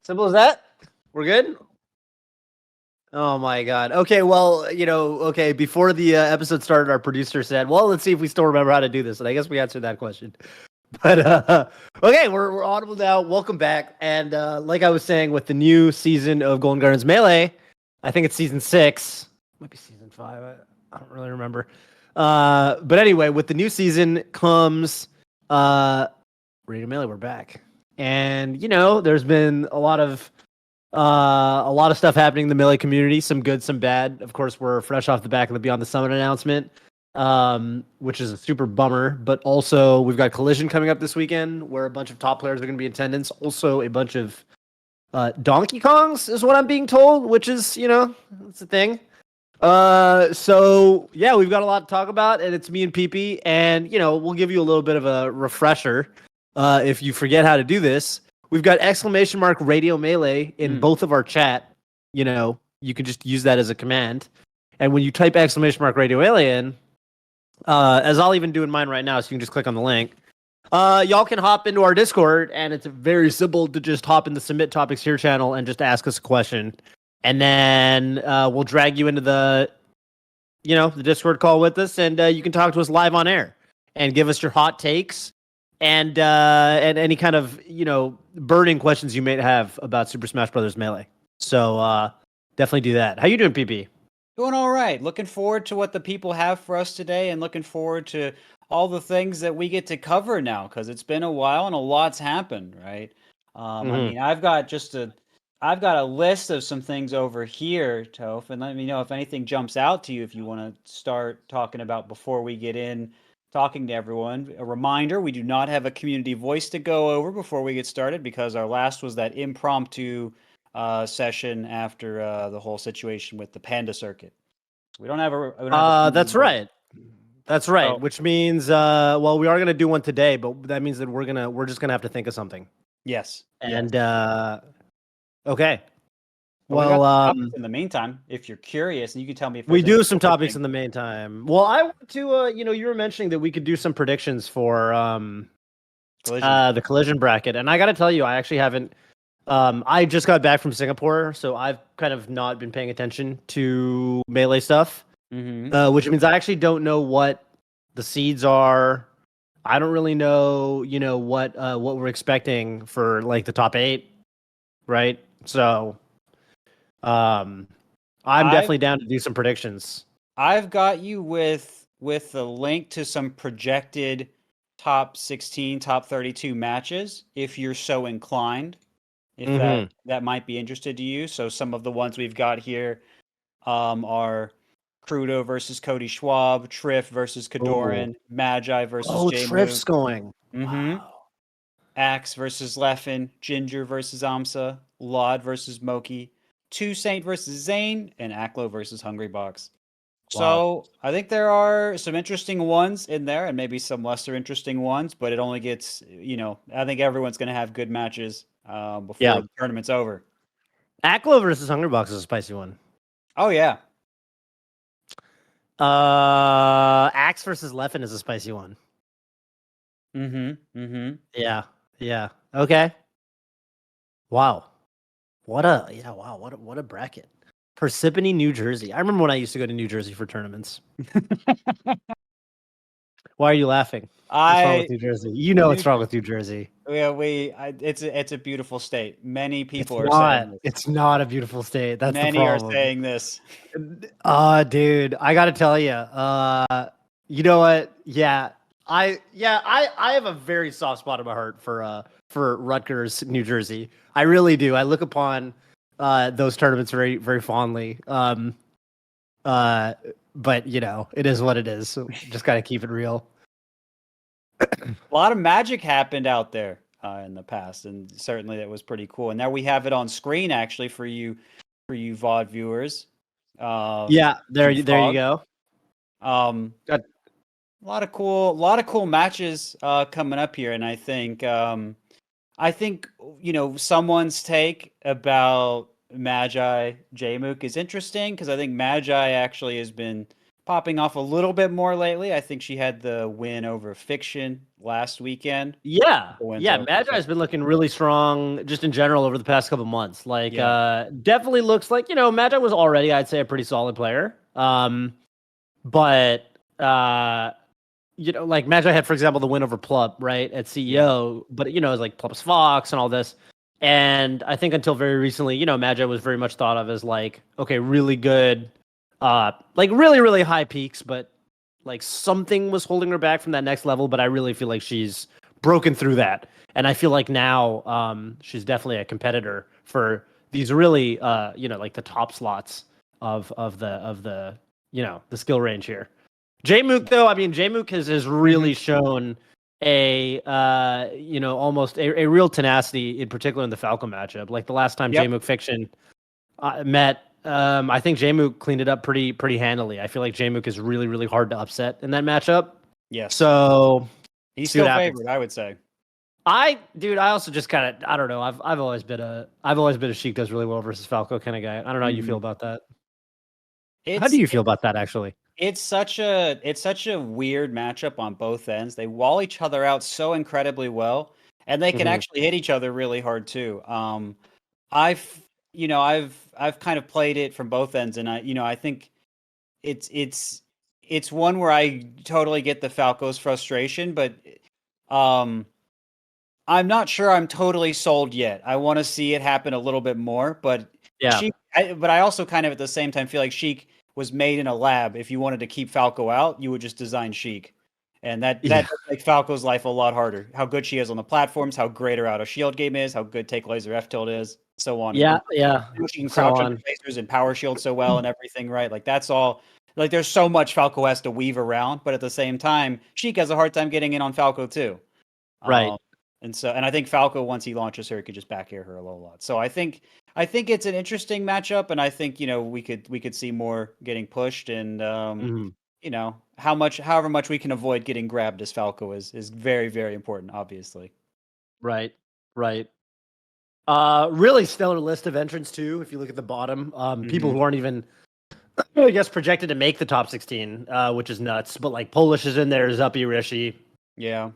Simple as that. We're good. Oh my god. Okay, well, okay, before the episode started, our producer said, well, let's see if we still remember how to do this. And I guess we answered that question. But okay, we're audible now. Welcome back. And like I was saying, with the new season of Golden Gardens Melee, I think it's season 6. Might be season 5. I don't really remember. But anyway, with the new season comes Radio Melee. We're back. And there's been a lot of stuff happening in the Melee community, some good, some bad. Of course, we're fresh off the back of the Beyond the Summit announcement, which is a super bummer. But also, we've got Collision coming up this weekend, where a bunch of top players are going to be in attendance. Also, a bunch of Donkey Kongs is what I'm being told, which is, it's a thing. So yeah, we've got a lot to talk about, and it's me and PP, and we'll give you a little bit of a refresher if you forget how to do this. We've got ! Radio Melee in both of our chat. You can just use that as a command. And when you type ! Radio Melee in, as I'll even do in mine right now, so you can just click on the link. Y'all can hop into our Discord, and it's very simple to just hop in the Submit Topics Here channel and just ask us a question. And then we'll drag you into the Discord call with us, and you can talk to us live on air and give us your hot takes. And any kind of burning questions you may have about Super Smash Bros. Melee. So definitely do that. How you doing, PP? Doing all right. Looking forward to what the people have for us today, and looking forward to all the things that we get to cover now, because it's been a while and a lot's happened, right? I mean, I've got a list of some things over here, Toph, and let me know if anything jumps out to you if you want to start talking about before we get in. Talking to everyone. A reminder, we do not have a community voice to go over before we get started, because our last was that impromptu session after the whole situation with the Panda Circuit. We don't have a that's right. That's right. So, which means, well, we are going to do one today, but that means that we're just going to have to think of something. Yes. And, okay. Well, in the meantime, if you're curious, and you can tell me if we do some topics in the meantime. Well, I want to, you were mentioning that we could do some predictions for the collision bracket, and I got to tell you, I actually haven't. I just got back from Singapore, so I've kind of not been paying attention to Melee stuff, which means I actually don't know what the seeds are. I don't really know, what we're expecting for like the top 8, right? So. I'm definitely down to do some predictions. I've got you with a link to some projected top 16, top 32 matches, if you're so inclined, if that might be interested to you. So some of the ones we've got here are Crudo versus Cody Schwab, Triff versus Kadoran, Magi versus J-Moog. Triff's going. Wow. Axe versus Leffen, Ginger versus Amsa, Laud versus Moki, Two Saint versus Zane, and Aklo versus Hungry Box. Wow. So I think there are some interesting ones in there, and maybe some lesser interesting ones, but it only gets, I think everyone's going to have good matches before the tournament's over. Aklo versus Hungry Box is a spicy one. Oh, yeah. Axe versus Leffen is a spicy one. Yeah. Okay. Wow. What a bracket. Parsippany, New Jersey. I remember when I used to go to New Jersey for tournaments. Why are you laughing? What's wrong with New Jersey? You know what's wrong with New Jersey. Yeah, it's a beautiful state. Many people are saying this. It's not a beautiful state. That's Many the problem. Are saying this. Dude, I got to tell you. You know what? Yeah. I have a very soft spot in my heart for Rutgers, New Jersey. I really do. I look upon those tournaments very, very fondly. But it is what it is. So just gotta keep it real. A lot of magic happened out there in the past, and certainly that was pretty cool. And now we have it on screen actually for you VOD viewers. There you go. A lot of cool matches coming up here, and I think someone's take about Magi J-Mook is interesting, because I think Magi actually has been popping off a little bit more lately. I think she had the win over Fiction last weekend. Yeah, Wins yeah. over Magi's been looking really strong just in general over the past couple months. Like, Yeah. definitely looks like Magi was already, I'd say, a pretty solid player. But like Magi had, for example, the win over Plup, right, at CEO. But it was like Plup's Fox and all this. And I think until very recently, Magi was very much thought of as like, okay, really good, like really, really high peaks, but like something was holding her back from that next level. But I really feel like she's broken through that. And I feel like now she's definitely a competitor for these really, like the top slots of the the skill range here. Jmook though, I mean, Jmook has really shown a almost a real tenacity, in particular in the Falco matchup. Like the last time Yep. Jmook Fiction met, I think Jmook cleaned it up pretty handily. I feel like Jmook is really, really hard to upset in that matchup. Yes. So He's see what still happens. favored, I would say. I also just kind of, I don't know. I've always been a Sheik does really well versus Falco kind of guy. I don't know how you feel about that. How do It's you feel about that actually? it's such a weird matchup on both ends. They wall each other out so incredibly well, and they can actually hit each other really hard too. I've I've kind of played it from both ends, and I think it's it's it's one where I totally get the Falco's frustration, but um I'm not sure I'm totally sold yet. I want to see it happen a little bit more, but Yeah. but I also kind of at the same time feel like Sheik was made in a lab. If you wanted to keep Falco out, you would just design Sheik. And that Yeah. does make Falco's life a lot harder. How good she is on the platforms, how great her out of shield game is, how good take laser F tilt is, so on. Yeah. She can So crouch under on. lasers and power shield so well and everything, right? Like that's all. Like there's so much Falco has to weave around, but at the same time, Sheik has a hard time getting in on Falco too. Right. Um, and I think Falco, once he launches her, could just back air her a lot. So I think it's an interesting matchup, and I think we could see more getting pushed, and Mhm. however much we can avoid getting grabbed as Falco is very, very important, obviously. Right. Right. Really stellar list of entrants too. If you look at the bottom, people who aren't even, I guess, projected to make the top 16, which is nuts. But like Polish is in there, Zuppy, Rishi, Yeah.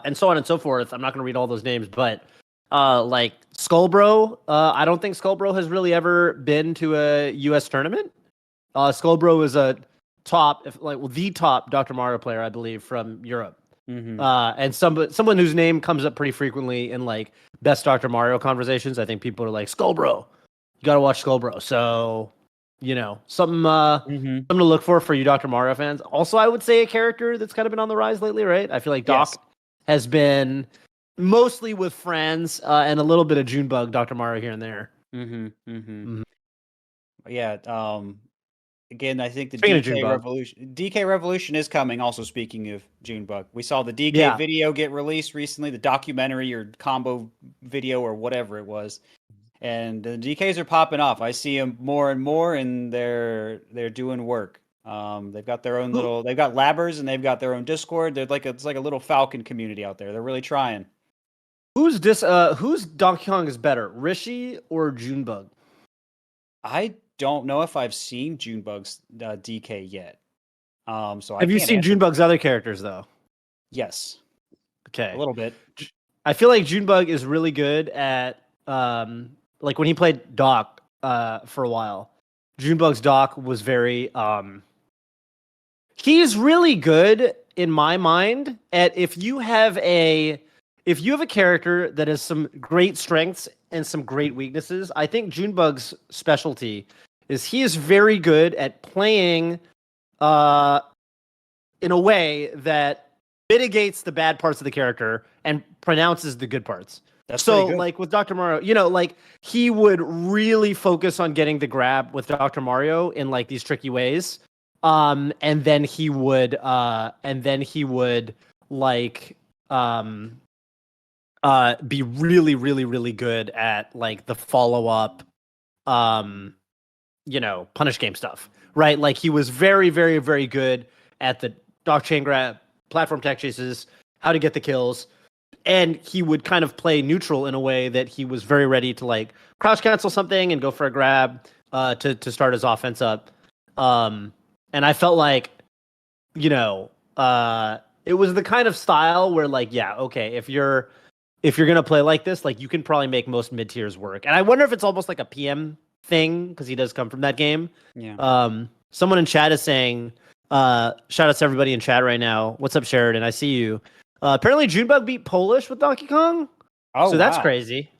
and so on and so forth. I'm not going to read all those names, but like Skullbro, I don't think Skullbro has really ever been to a U.S. tournament. Skullbro is a top, the top Dr. Mario player, I believe, from Europe. And someone whose name comes up pretty frequently in like best Dr. Mario conversations. I think people are like, Skullbro, you gotta watch Skullbro. So, something to look for you Dr. Mario fans. Also, I would say a character that's kind of been on the rise lately, right? I feel like Yes. Doc has been mostly with friends and a little bit of Junebug Dr. Mario here and there. Yeah. Again, I think the Speaking of DK Revolution is coming. Also, speaking of Junebug, we saw the DK Yeah. video get released recently, the documentary or combo video or whatever it was, and the DKs are popping off. I see them more and more, and they're doing work. They've got their own they've got labbers and they've got their own Discord. It's like a little Falcon community out there. They're really trying. Who's Donkey Kong is better, Rishi or Junebug? I don't know if I've seen Junebug's DK yet. So Have you seen Junebug's other characters though? Yes. Okay. A little bit. I feel like Junebug is really good at like when he played Doc for a while. Junebug's Doc was very he's really good in my mind at if you have a character that has some great strengths and some great weaknesses. I think Junebug's specialty is he is very good at playing in a way that mitigates the bad parts of the character and pronounces the good parts. That's so pretty good. like with Dr. Mario, like he would really focus on getting the grab with Dr. Mario in like these tricky ways. And then he would like be really, really, really good at like the follow-up punish game stuff. Right? Like he was very, very, very good at the dog chain grab, platform tech chases, how to get the kills. And he would kind of play neutral in a way that he was very ready to like crouch cancel something and go for a grab to start his offense up. And I felt like you know, it was the kind of style where like, yeah, okay, if you're gonna play like this, like you can probably make most mid tiers work. And I wonder if it's almost like a PM thing because he does come from that game. Yeah. Someone in chat is saying, shout out to everybody in chat right now. What's up, Sheridan? I see you. Apparently Junebug beat Polish with Donkey Kong. Oh, So that's wow. crazy.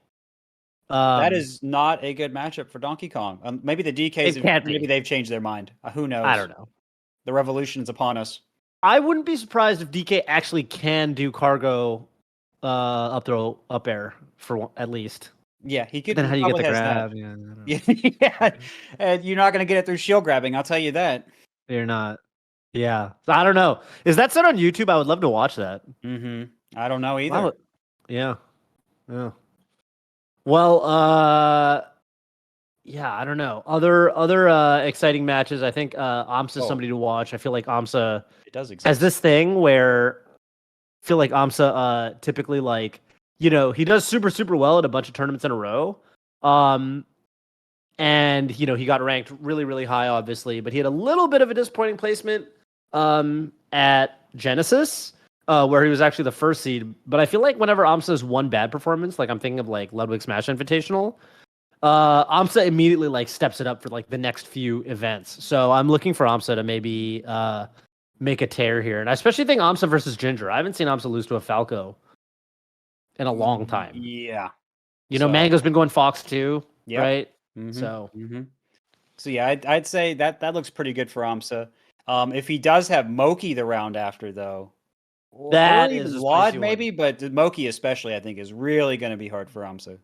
That is not a good matchup for Donkey Kong. Maybe the DKs, It can't maybe be. they've changed their mind. Who knows? I don't know. The revolution's upon us. I wouldn't be surprised if DK actually can do cargo up throw up air for at least. Yeah, he But could. then He how do you get probably the has that. grab? Yeah, I don't know. Yeah, and you're not going to get it through shield grabbing. I'll tell you that. You're not. Yeah. So I don't know. Is that set on YouTube? I would love to watch that. I don't know either. Wow. Yeah. Yeah. Well, yeah, I don't know. Other exciting matches. I think Amsa's somebody to watch. I feel like Amsa It does exist. has this thing where I feel like Amsa typically like, you know, he does super super well at a bunch of tournaments in a row. And you know, he got ranked really really high obviously, but he had a little bit of a disappointing placement at Genesis. Where he was actually the first seed, but I feel like whenever Amsa has one bad performance, like I'm thinking of like Ludwig Smash Invitational, Amsa immediately like steps it up for like the next few events. So I'm looking for Amsa to maybe make a tear here, and I especially think Amsa versus Ginger. I haven't seen Amsa lose to a Falco in a long time. Yeah, you know, Mango's been going Fox too, right? So so yeah, I'd say that looks pretty good for Amsa. If he does have Moki the round after though. that Or is even a Laud, spicy maybe, one. but Moki especially, I think, is really going to be hard for Amsa.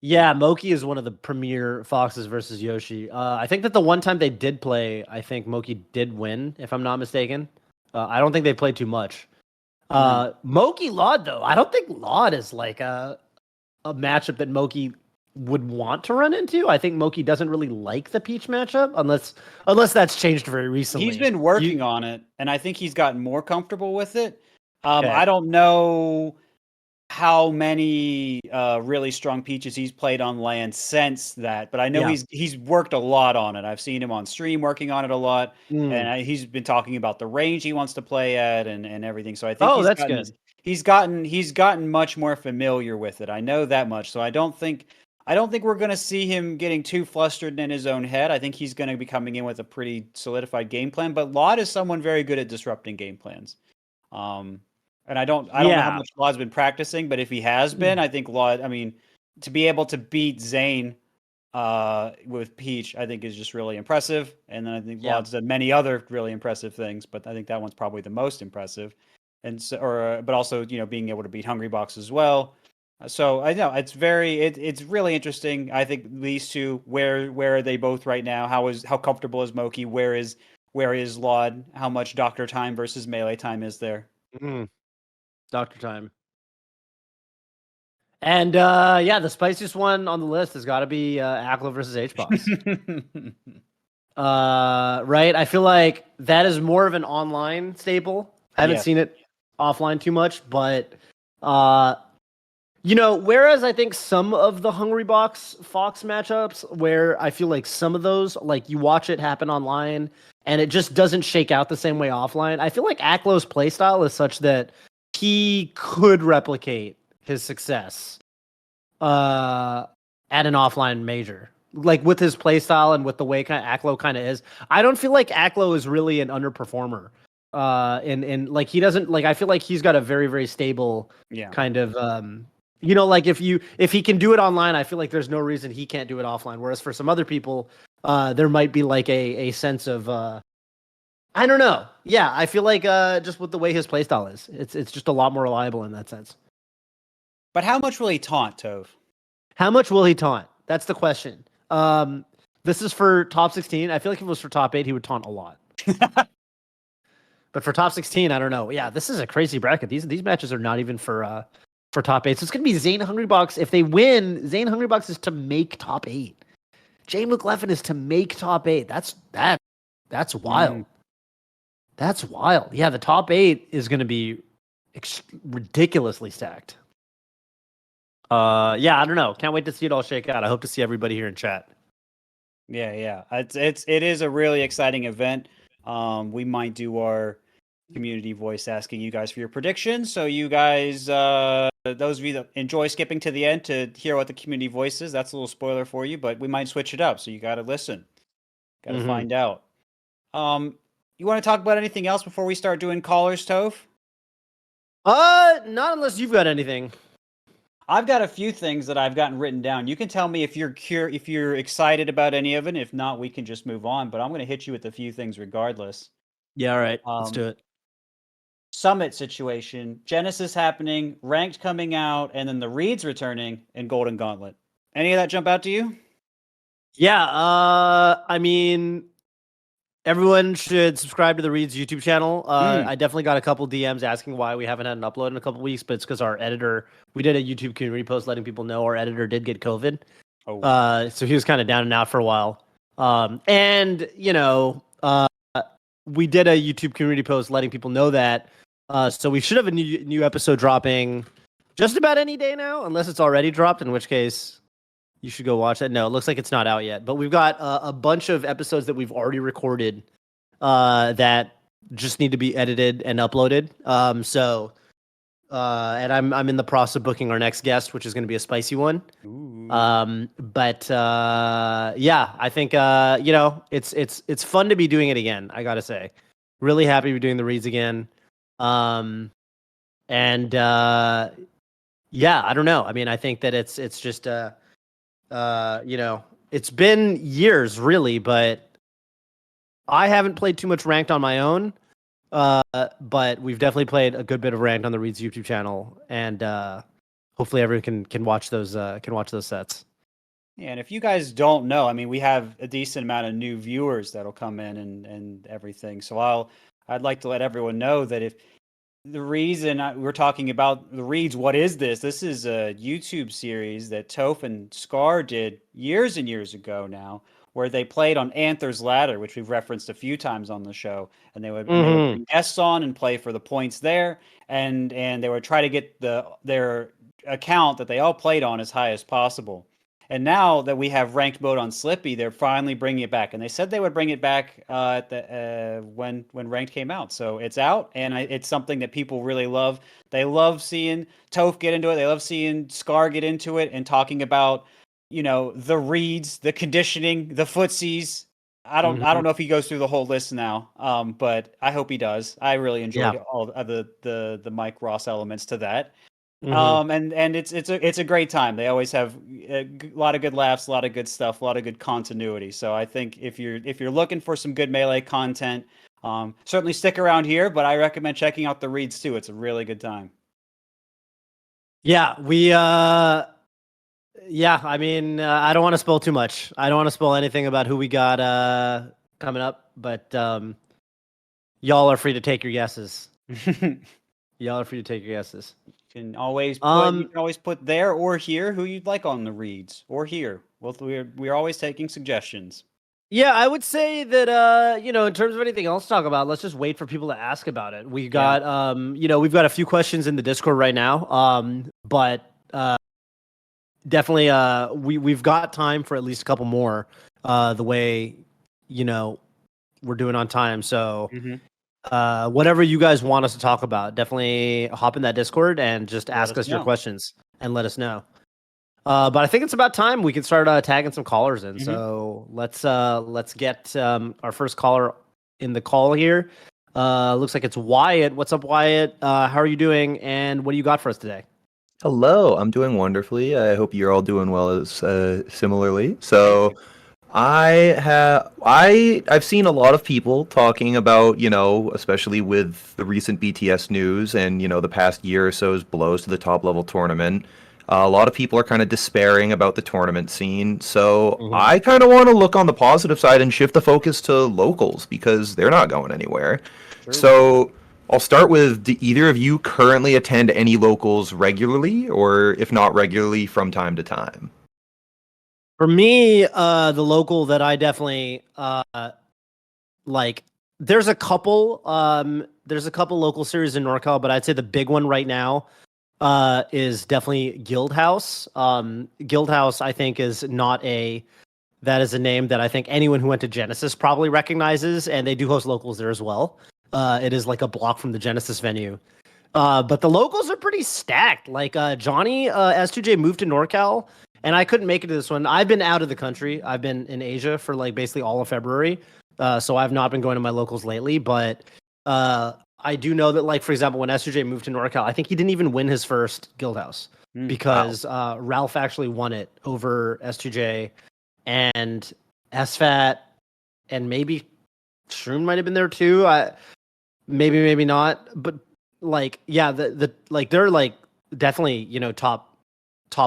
Yeah, Moki is one of the premier Foxes versus Yoshi. I think that the one time they did play, I think Moki did win, if I'm not mistaken. I don't think they played too much. Moki Laud though, I don't think Laud is like a matchup that Moki would want to run into. I think Moki doesn't really like the Peach matchup unless that's changed very recently. He's been working on it, and I think he's gotten more comfortable with it. Okay. I don't know how many really strong Peaches he's played on land since that, but I know he's worked a lot on it. I've seen him on stream working on it a lot, and he's been talking about the range he wants to play at and everything. So I think he's gotten much more familiar with it. I know that much. So I don't think we're going to see him getting too flustered in his own head. I think he's going to be coming in with a pretty solidified game plan. But Laud is someone very good at disrupting game plans. And I don't know how much Laud's been practicing, but if he has been, I think Laud, I mean, to be able to beat Zane with Peach, I think is just really impressive. And then I think Laud's done many other really impressive things, but I think that one's probably the most impressive. And so, but also, you know, being able to beat Hungrybox as well. So I know it's really interesting. I think these two, where are they both right now? How comfortable is Moki? Where is Laud? How much Doctor Time versus Melee Time is there? Doctor Time. And the spiciest one on the list has got to be Aklo versus HBox. Right? I feel like that is more of an online staple. I haven't seen it offline too much, but you know, whereas I think some of the Hungrybox Fox matchups, where I feel like some of those, like you watch it happen online and it just doesn't shake out the same way offline. I feel like Aklo's playstyle is such that he could replicate his success at an offline major. Like with his playstyle and with the way kind of Aklo kind of is. I don't feel like Aklo is really an underperformer. In like he doesn't like I feel like he's got a very, very stable kind of you know, like if he can do it online, I feel like there's no reason he can't do it offline. Whereas for some other people, there might be like a sense of I don't know. Yeah, I feel like just with the way his playstyle is, it's just a lot more reliable in that sense. But how much will he taunt, Toph? How much will he taunt? That's the question. This is for top 16. I feel like if it was for top 8, he would taunt a lot. But for top 16, I don't know. Yeah, this is a crazy bracket. These matches are not even for top 8. So it's going to be Zane Hungrybox. If they win, Zane Hungrybox is to make top 8. Jay McLeffin is to make top 8. That's wild. That's wild. Yeah, the top 8 is going to be ridiculously stacked. Yeah, I don't know. Can't wait to see it all shake out. I hope to see everybody here in chat. Yeah. It is a really exciting event. We might do our community voice asking you guys for your predictions. So you guys, those of you that enjoy skipping to the end to hear what the community voice is, that's a little spoiler for you, but we might switch it up. So you got to listen, got to find out. You want to talk about anything else before we start doing callers, Toph? Not unless you've got anything. I've got a few things that I've gotten written down. You can tell me if you're excited about any of it. If not, we can just move on. But I'm going to hit you with a few things regardless. Yeah, all right. Let's do it. Summit situation, Genesis happening, ranked coming out, and then the Reeds returning and Golden Gauntlet. Any of that jump out to you? Yeah, I mean, everyone should subscribe to the Reeds YouTube channel. I definitely got a couple DMs asking why we haven't had an upload in a couple weeks, but it's because our editor, we did a YouTube community post letting people know our editor did get COVID. Oh. So he was kind of down and out for a while. And, we did a YouTube community post letting people know that. So we should have a new episode dropping just about any day now, unless it's already dropped, in which case you should go watch that. No, it looks like it's not out yet. But we've got a bunch of episodes that we've already recorded that just need to be edited and uploaded. And I'm in the process of booking our next guest, which is going to be a spicy one. Ooh. Yeah, I think it's fun to be doing it again. I gotta say, really happy to be doing the reads again. Yeah, I don't know. I mean, I think that it's just it's been years really, but I haven't played too much ranked on my own. But we've definitely played a good bit of ranked on the Reeds YouTube channel, and hopefully everyone can watch those sets. Yeah, and if you guys don't know, I mean, we have a decent amount of new viewers that'll come in and everything. So I'd like to let everyone know that if the reason we're talking about the Reeds, what is this? This is a YouTube series that Toph and Scar did years and years ago now, where they played on Anther's Ladder, which we've referenced a few times on the show, and they would bring guests on and play for the points there, and they would try to get their account that they all played on as high as possible. And now that we have ranked mode on Slippy, they're finally bringing it back, and they said they would bring it back at when ranked came out. So it's out, and it's something that people really love. They love seeing Toph get into it. They love seeing Scar get into it and talking about the reads, the conditioning, the footsies. I don't know if he goes through the whole list now, but I hope he does. I really enjoyed all of the Mike Ross elements to that. And it's a great time. They always have a lot of good laughs, a lot of good stuff, a lot of good continuity. So I think if you're looking for some good Melee content, certainly stick around here. But I recommend checking out the reads too. It's a really good time. Yeah, yeah, I mean, I don't want to spoil too much. I don't want to spoil anything about who we got coming up, but y'all are free to take your guesses. Y'all are free to take your guesses. You can always put there or here who you'd like on the reads, or here. Well, we're always taking suggestions. Yeah, I would say that in terms of anything else to talk about, let's just wait for people to ask about it. We got we've got a few questions in the Discord right now. But definitely we've got time for at least a couple more the way we're doing on time. So whatever you guys want us to talk about, definitely hop in that Discord and just ask us your questions and let us know. But I think it's about time we can start tagging some callers in. So let's get our first caller in the call here. Looks like it's Wyatt. What's up, Wyatt? How are you doing? And what do you got for us today? Hello, I'm doing wonderfully. I hope you're all doing well as similarly. So I've seen a lot of people talking about, especially with the recent BTS news and, the past year or so's blows to the top level tournament. A lot of people are kind of despairing about the tournament scene. So I kind of want to look on the positive side and shift the focus to locals because they're not going anywhere. True. So I'll start with, do either of you currently attend any locals regularly, or if not regularly, from time to time? For me, the local that I definitely like, there's a couple local series in NorCal, but I'd say the big one right now is definitely Guild House. Guild House, I think, is not a that is a name that I think anyone who went to Genesis probably recognizes, and they do host locals there as well. It is like a block from the Genesis venue. But the locals are pretty stacked. Like Johnny S2J moved to NorCal, and I couldn't make it to this one. I've been out of the country. I've been in Asia for like basically all of February, so I've not been going to my locals lately. But I do know that, like for example, when S2J moved to NorCal, I think he didn't even win his first guild house because Ralph actually won it over S2J and SFAT, and maybe Shroom might have been there too. Maybe not, but like yeah, the like they're like definitely, you know, top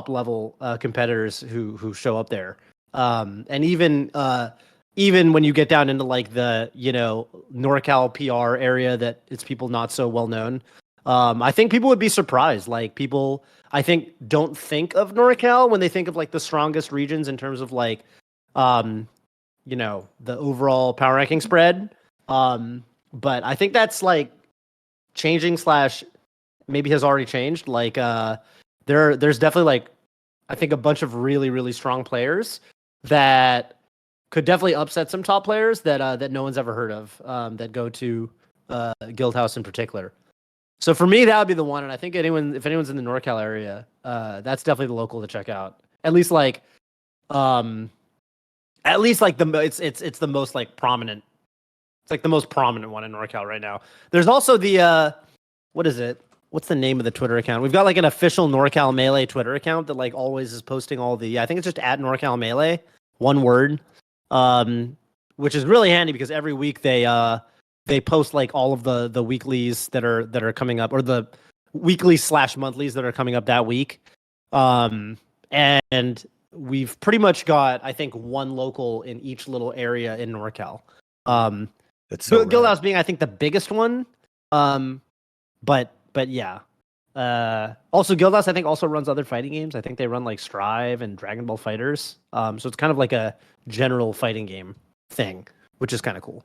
level competitors who show up there. And even when you get down into like the, you know, NorCal PR area that it's people not so well known, I think people would be surprised. Like people, I think, don't think of NorCal when they think of like the strongest regions in terms of like, you know, the overall power ranking spread. But I think that's like changing slash maybe has already changed. Like there's definitely like I think a bunch of really, really strong players that could definitely upset some top players that that no one's ever heard of, that go to Guildhouse in particular. So for me, that would be the one, and I think if anyone's in the NorCal area, that's definitely the local to check out. At least like the it's the most like prominent. It's like the most prominent one in NorCal right now. There's also the what is it? What's the name of the Twitter account? We've got like an official NorCal Melee Twitter account that like always is posting all the. I think it's just at NorCal Melee, one word, which is really handy because every week they post like all of the weeklies that are coming up, or the weekly / monthlies that are coming up that week. And we've pretty much got, I think, one local in each little area in NorCal. That's so Guildhouse being, I think, the biggest one. But yeah. Also, Guildhouse, I think, also runs other fighting games. I think they run like Strive and Dragon Ball Fighters. So it's kind of like a general fighting game thing, which is kind of cool.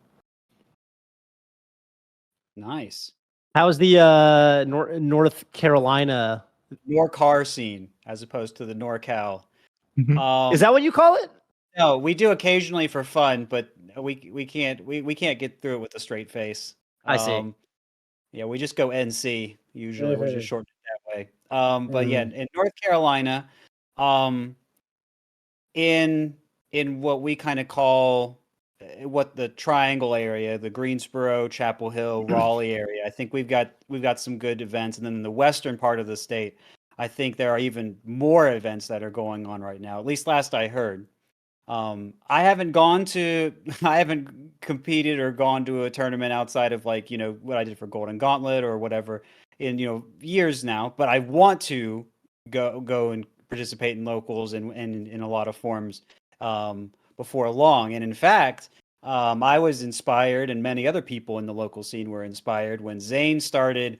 Nice. How's the North Carolina NorCar scene as opposed to the NorCal? Mhm. is that what you call it? No, we do occasionally for fun, but we can't get through it with a straight face. I see. Yeah, we just go NC usually. We're just short that way. But yeah, Mhm. in North Carolina, in what we kind of call what the Triangle area, the Greensboro, Chapel Hill, Raleigh area. I think we've got some good events, and then in the western part of the state, I think there are even more events that are going on right now. At least last I heard. I haven't I haven't competed or gone to a tournament outside of like, you know, what I did for Golden Gauntlet or whatever in, you know, years now, but I want to go and participate in locals and in a lot of forms before long. And in fact, I was inspired, and many other people in the local scene were inspired when Zane started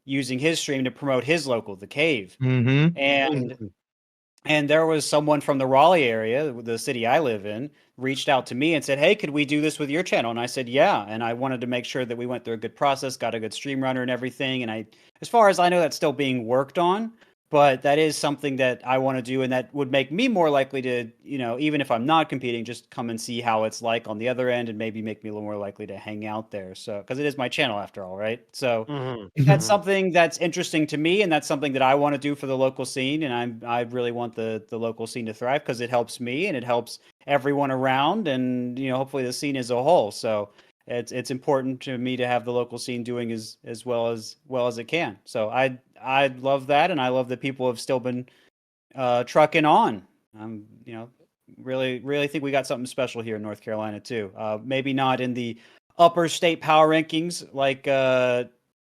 using his stream to promote his local, The Cave. Mhm. And Mhm. there was someone from the Raleigh area, the city I live in, reached out to me and said, "Hey, could we do this with your channel?" And I said, "Yeah." And I wanted to make sure that we went through a good process, got a good stream runner and everything. And as far as I know, that's still being worked on. But that is something that I want to do, and that would make me more likely to, you know, even if I'm not competing, just come and see how it's like on the other end, and maybe make me a little more likely to hang out there. So, because it is my channel after all, right? So, Mhm. that's something that's interesting to me, and that's something that I want to do for the local scene. And I really want the local scene to thrive because it helps me and it helps everyone around, and you know, hopefully the scene as a whole. So it's important to me to have the local scene doing as well as it can. So I love that, and I love that people have still been trucking on. You know, really think we got something special here in North Carolina too. Maybe not in the upper state power rankings like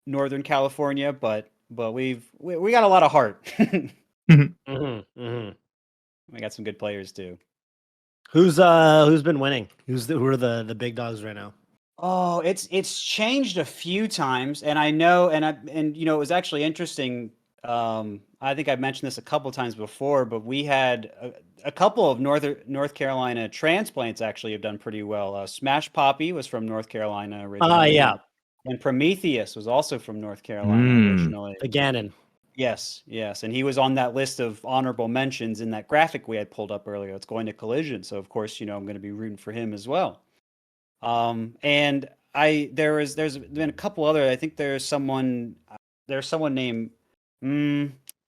Northern California, but we got a lot of heart. Mhm. Mhm. Mhm. We got some good players too. Who's been winning? Who are the big dogs right now? Oh, it's changed a few times, and I know, and you know, it was actually interesting. I think I've mentioned this a couple times before, but we had a couple of North Carolina transplants actually have done pretty well. Smash Poppy was from North Carolina originally, Yeah, and Prometheus was also from North Carolina Mm. originally. the Ganon. Yes, yes, and he was on that list of honorable mentions in that graphic we had pulled up earlier. It's going to Collision, so of course, I'm going to be rooting for him as well. And there's been a couple other. I think there's someone named.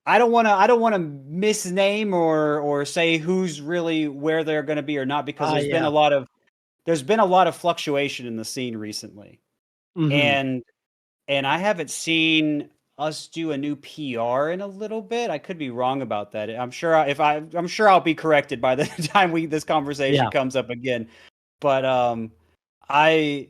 I don't want to misname or say who's really where they're going to be or not because Yeah. there's been a lot of fluctuation in the scene recently, Mhm. and I haven't seen us do a new PR in a little bit. I could be wrong about that. I'm sure I'll be corrected by the time this conversation Yeah. comes up again. But I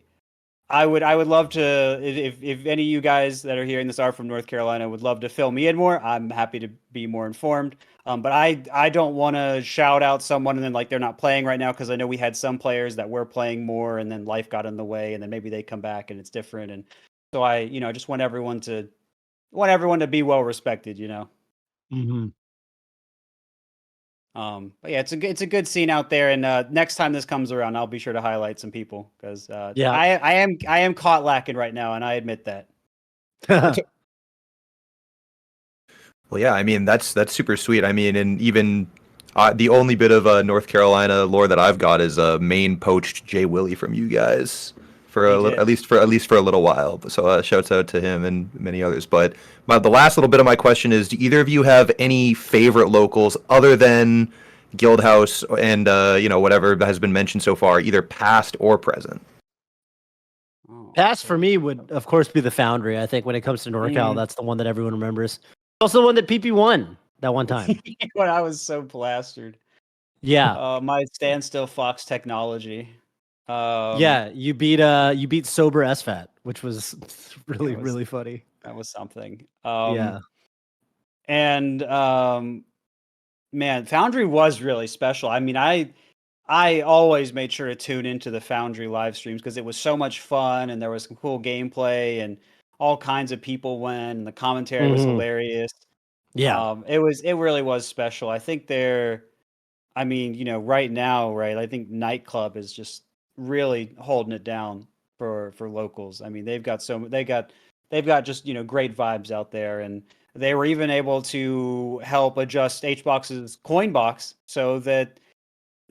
I would love to if any of you guys that are hearing this are from North Carolina would love to fill me in more. I'm happy to be more informed. But I don't want to shout out someone and then like they're not playing right now because I know we had some players that were playing more and then life got in the way and then maybe they come back and it's different and so I just want everyone to be well respected. Mhm. But yeah, it's a good scene out there, and next time this comes around, I'll be sure to highlight some people because Yeah. I am caught lacking right now, and I admit that. Well, yeah, I mean that's super sweet. I mean, and even the only bit of North Carolina lore that I've got is Maine poached Jay Willie from you guys for He at did. least for a little while. So shouts out to him and many others. But the last little bit of my question is: do either of you have any favorite locals other than Guildhouse and whatever has been mentioned so far, either past or present? Oh, Pass for okay. me would, of course, be the Foundry. I think when it comes to NorCal, Mm. that's the one that everyone remembers. Also, the one that PP won that one time. When I was so plastered. Yeah, My standstill Fox technology. Um, yeah. You beat Sober SFAT, which was really it was really funny. that was something. Yeah. And man, Foundry was really special. I mean, I always made sure to tune into the Foundry live streams because it was so much fun and there was some cool gameplay and all kinds of people went and the commentary was Hmm. hilarious. Yeah. It really was special. I think I mean, right now, right? I think nightclub is just really holding it down for locals. I mean, they've got just great vibes out there, and they were even able to help adjust HBox's coin box so that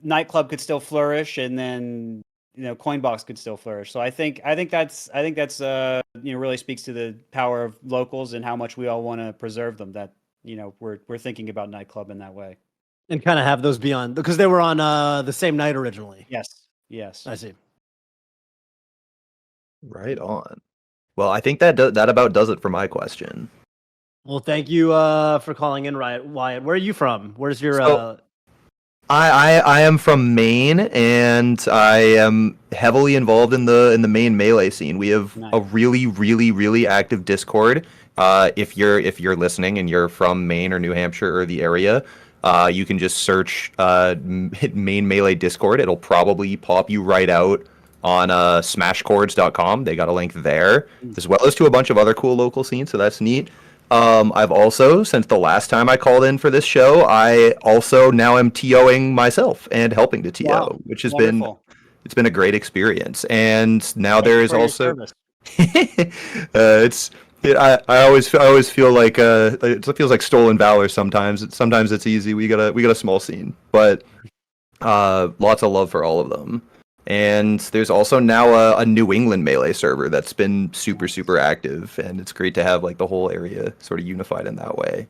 nightclub could still flourish, and then Coinbox could still flourish. So I think that's really speaks to the power of locals and how much we all want to preserve them. That we're thinking about nightclub in that way. And kind of have those be on because they were on the same night originally. Yes, yes. I see. Right on. Well, I think that about does it for my question. Well, thank you for calling in, Wyatt. Where are you from? Where's your So, I am from Maine, and I am heavily involved in the Maine melee scene. We have Nice. a really, really, really active Discord. If you're listening and you're from Maine or New Hampshire or the area, you can just search Maine melee Discord. It'll probably pop you right out on smashchords.com. They got a link there, as well as to a bunch of other cool local scenes. So that's neat. I've also, since the last time I called in for this show, I also now am TOing myself and helping to TO, Wow, which has been wonderful. it's been a great experience. And now Thank there you is for your also service. I always feel like it feels like stolen valor sometimes. Sometimes it's easy. We got a small scene, but lots of love for all of them. And there's also now a New England melee server that's been super super active, and it's great to have like the whole area sort of unified in that way.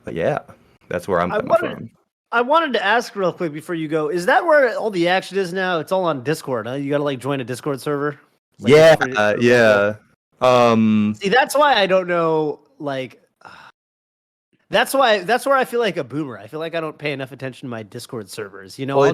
But yeah, that's where I'm I coming wanted from. I wanted to ask real quick before you go. Is that where all the action is now? It's all on Discord, huh? You got to like join a Discord server. It's like Yeah, for local. yeah. Um, See, that's why I don't know. Like, that's where I feel like a boomer. I feel like I don't pay enough attention to my Discord servers. well,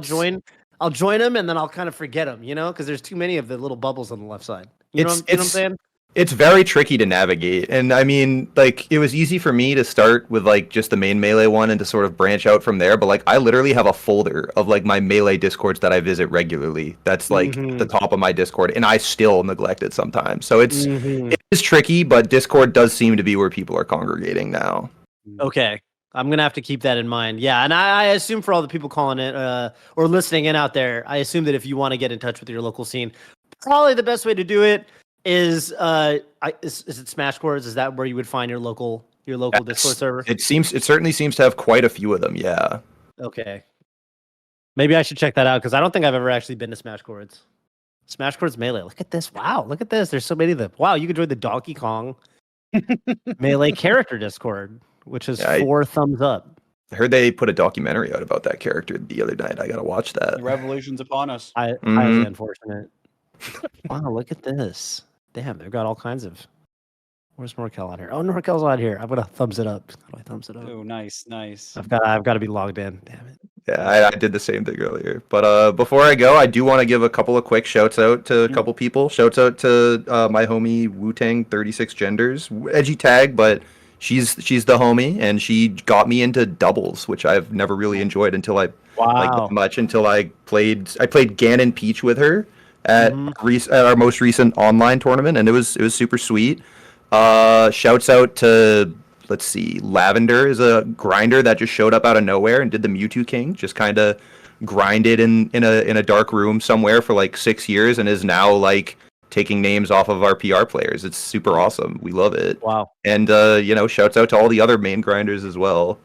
I'll join them, and then I'll kind of forget them. Because there's too many of the little bubbles on the left side. You know, it's you know what I'm it's saying? it's very tricky to navigate. And I mean, like, it was easy for me to start with like just the main melee one and to sort of branch out from there. But like, I literally have a folder of like my melee discords that I visit regularly. That's like at the Mm-hmm. top of my Discord, and I still neglect it sometimes. So Mm-hmm. it is tricky, but Discord does seem to be where people are congregating now. Okay. I'm gonna have to keep that in mind. Yeah, and I assume for all the people calling it or listening in out there, I assume that if you want to get in touch with your local scene, probably the best way to do it is is it Smash Chords? Is that where you would find your local Your local Discord server? It certainly seems to have quite a few of them. Yeah. Okay. Maybe I should check that out because I don't think I've ever actually been to Smash Chords. Smash Chords Melee. Look at this. Wow. Look at this. There's so many of them. Wow. You can join the Donkey Kong Melee character Discord, which is Yeah, 4 thumbs up. I heard they put a documentary out about that character the other night. I gotta watch that. The revolution's upon us. Highly unfortunate. Wow. Look at this. Damn. They've got all kinds of. Where's Norkel on here? Oh, Norkel's on here. I'm gonna thumbs it up. How do I thumbs it up? Oh, nice. I've got to be logged in. Damn it. Yeah, I did the same thing earlier. But before I go, I do want to give a couple of quick shouts out to a couple people. Shouts out to my homie Wu-Tang 36 Genders. Edgy tag, but she's the homie, and she got me into doubles, which I've never really enjoyed until I played Ganon Peach with her at our most recent online tournament, and it was super sweet. Shouts out to, let's see, Lavender is a grinder that just showed up out of nowhere and did the Mewtwo King. Just kind of grinded in a dark room somewhere for like 6 years and is now like taking names off of our PR players. It's super awesome. We love it. Wow. And shouts out to all the other main grinders as well.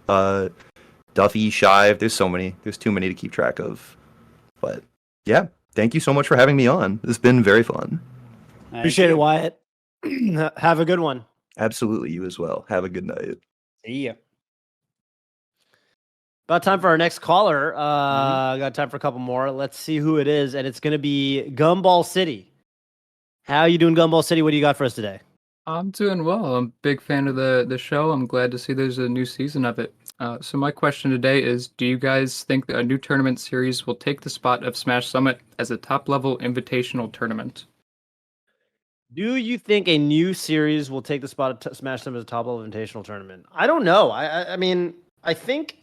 Duffy, Shive. There's so many. There's too many to keep track of. But yeah, thank you so much for having me on. It's been very fun. Appreciate it, Wyatt. Have a good one. Absolutely, you as well. Have a good night. See ya. About time for our next caller. Got time for a couple more. Let's see who it is, and it's going to be Gumball City. How you doing, Gumball City? What do you got for us today? I'm doing well. I'm a big fan of the show. I'm glad to see there's a new season of it. So my question today is, do you guys think that a new tournament series will take the spot of Smash Summit as a top-level invitational tournament? Do you think a new series will take the spot of Smash Summit as a top-level invitational tournament? I don't know. I mean, I think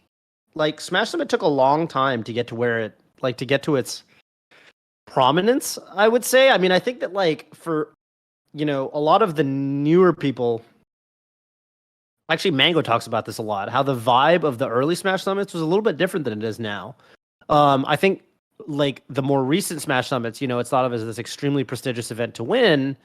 like Smash Summit took a long time to get to where it to get to its prominence, I would say. I mean, I think that like for a lot of the newer people, actually Mango talks about this a lot, how the vibe of the early Smash Summits was a little bit different than it is now. I think like the more recent Smash Summits, it's thought of as this extremely prestigious event to win.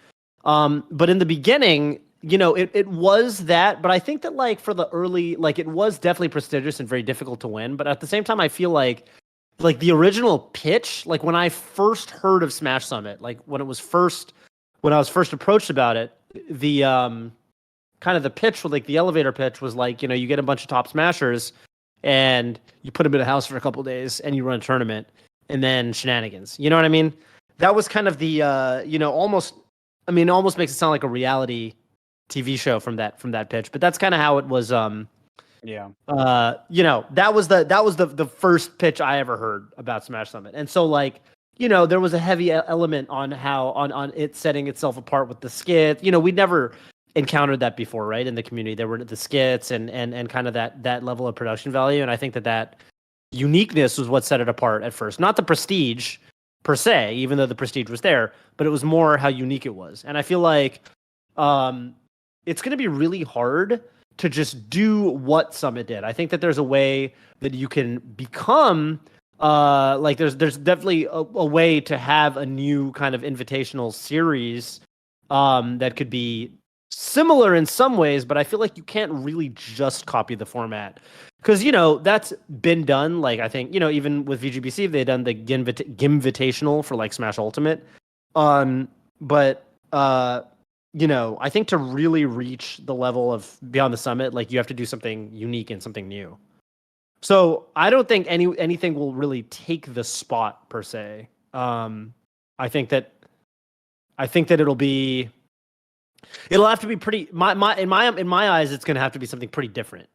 But in the beginning, it was that, but I think that like for the early, like it was definitely prestigious and very difficult to win. But at the same time, I feel like the original pitch, like when I first heard of Smash Summit, like when I was first approached about it, the kind of the pitch, like the elevator pitch was like, you get a bunch of top smashers and you put them in a house for a couple of days and you run a tournament and then shenanigans. You know what I mean? That was kind of the, almost makes it sound like a reality TV show from that pitch, but that's kind of how it was. That was the first pitch I ever heard about Smash Summit. And so like, there was a heavy element on how on it setting itself apart with the skit. We'd never encountered that before, right? In the community, there were the skits and kind of that level of production value. And I think that uniqueness was what set it apart at first, not the prestige per se, even though the prestige was there, but it was more how unique it was. And I feel like it's going to be really hard to just do what Summit did. I think that there's a way that you can become there's definitely a way to have a new kind of invitational series that could be similar in some ways, but I feel like you can't really just copy the format. Because, that's been done. Like, I think, even with VGBC, they've done the Gimvitational for, like, Smash Ultimate. But I think to really reach the level of Beyond the Summit, like, you have to do something unique and something new. So I don't think anything will really take the spot, per se. I think that it'll have to be pretty, in my eyes, it's going to have to be something pretty different.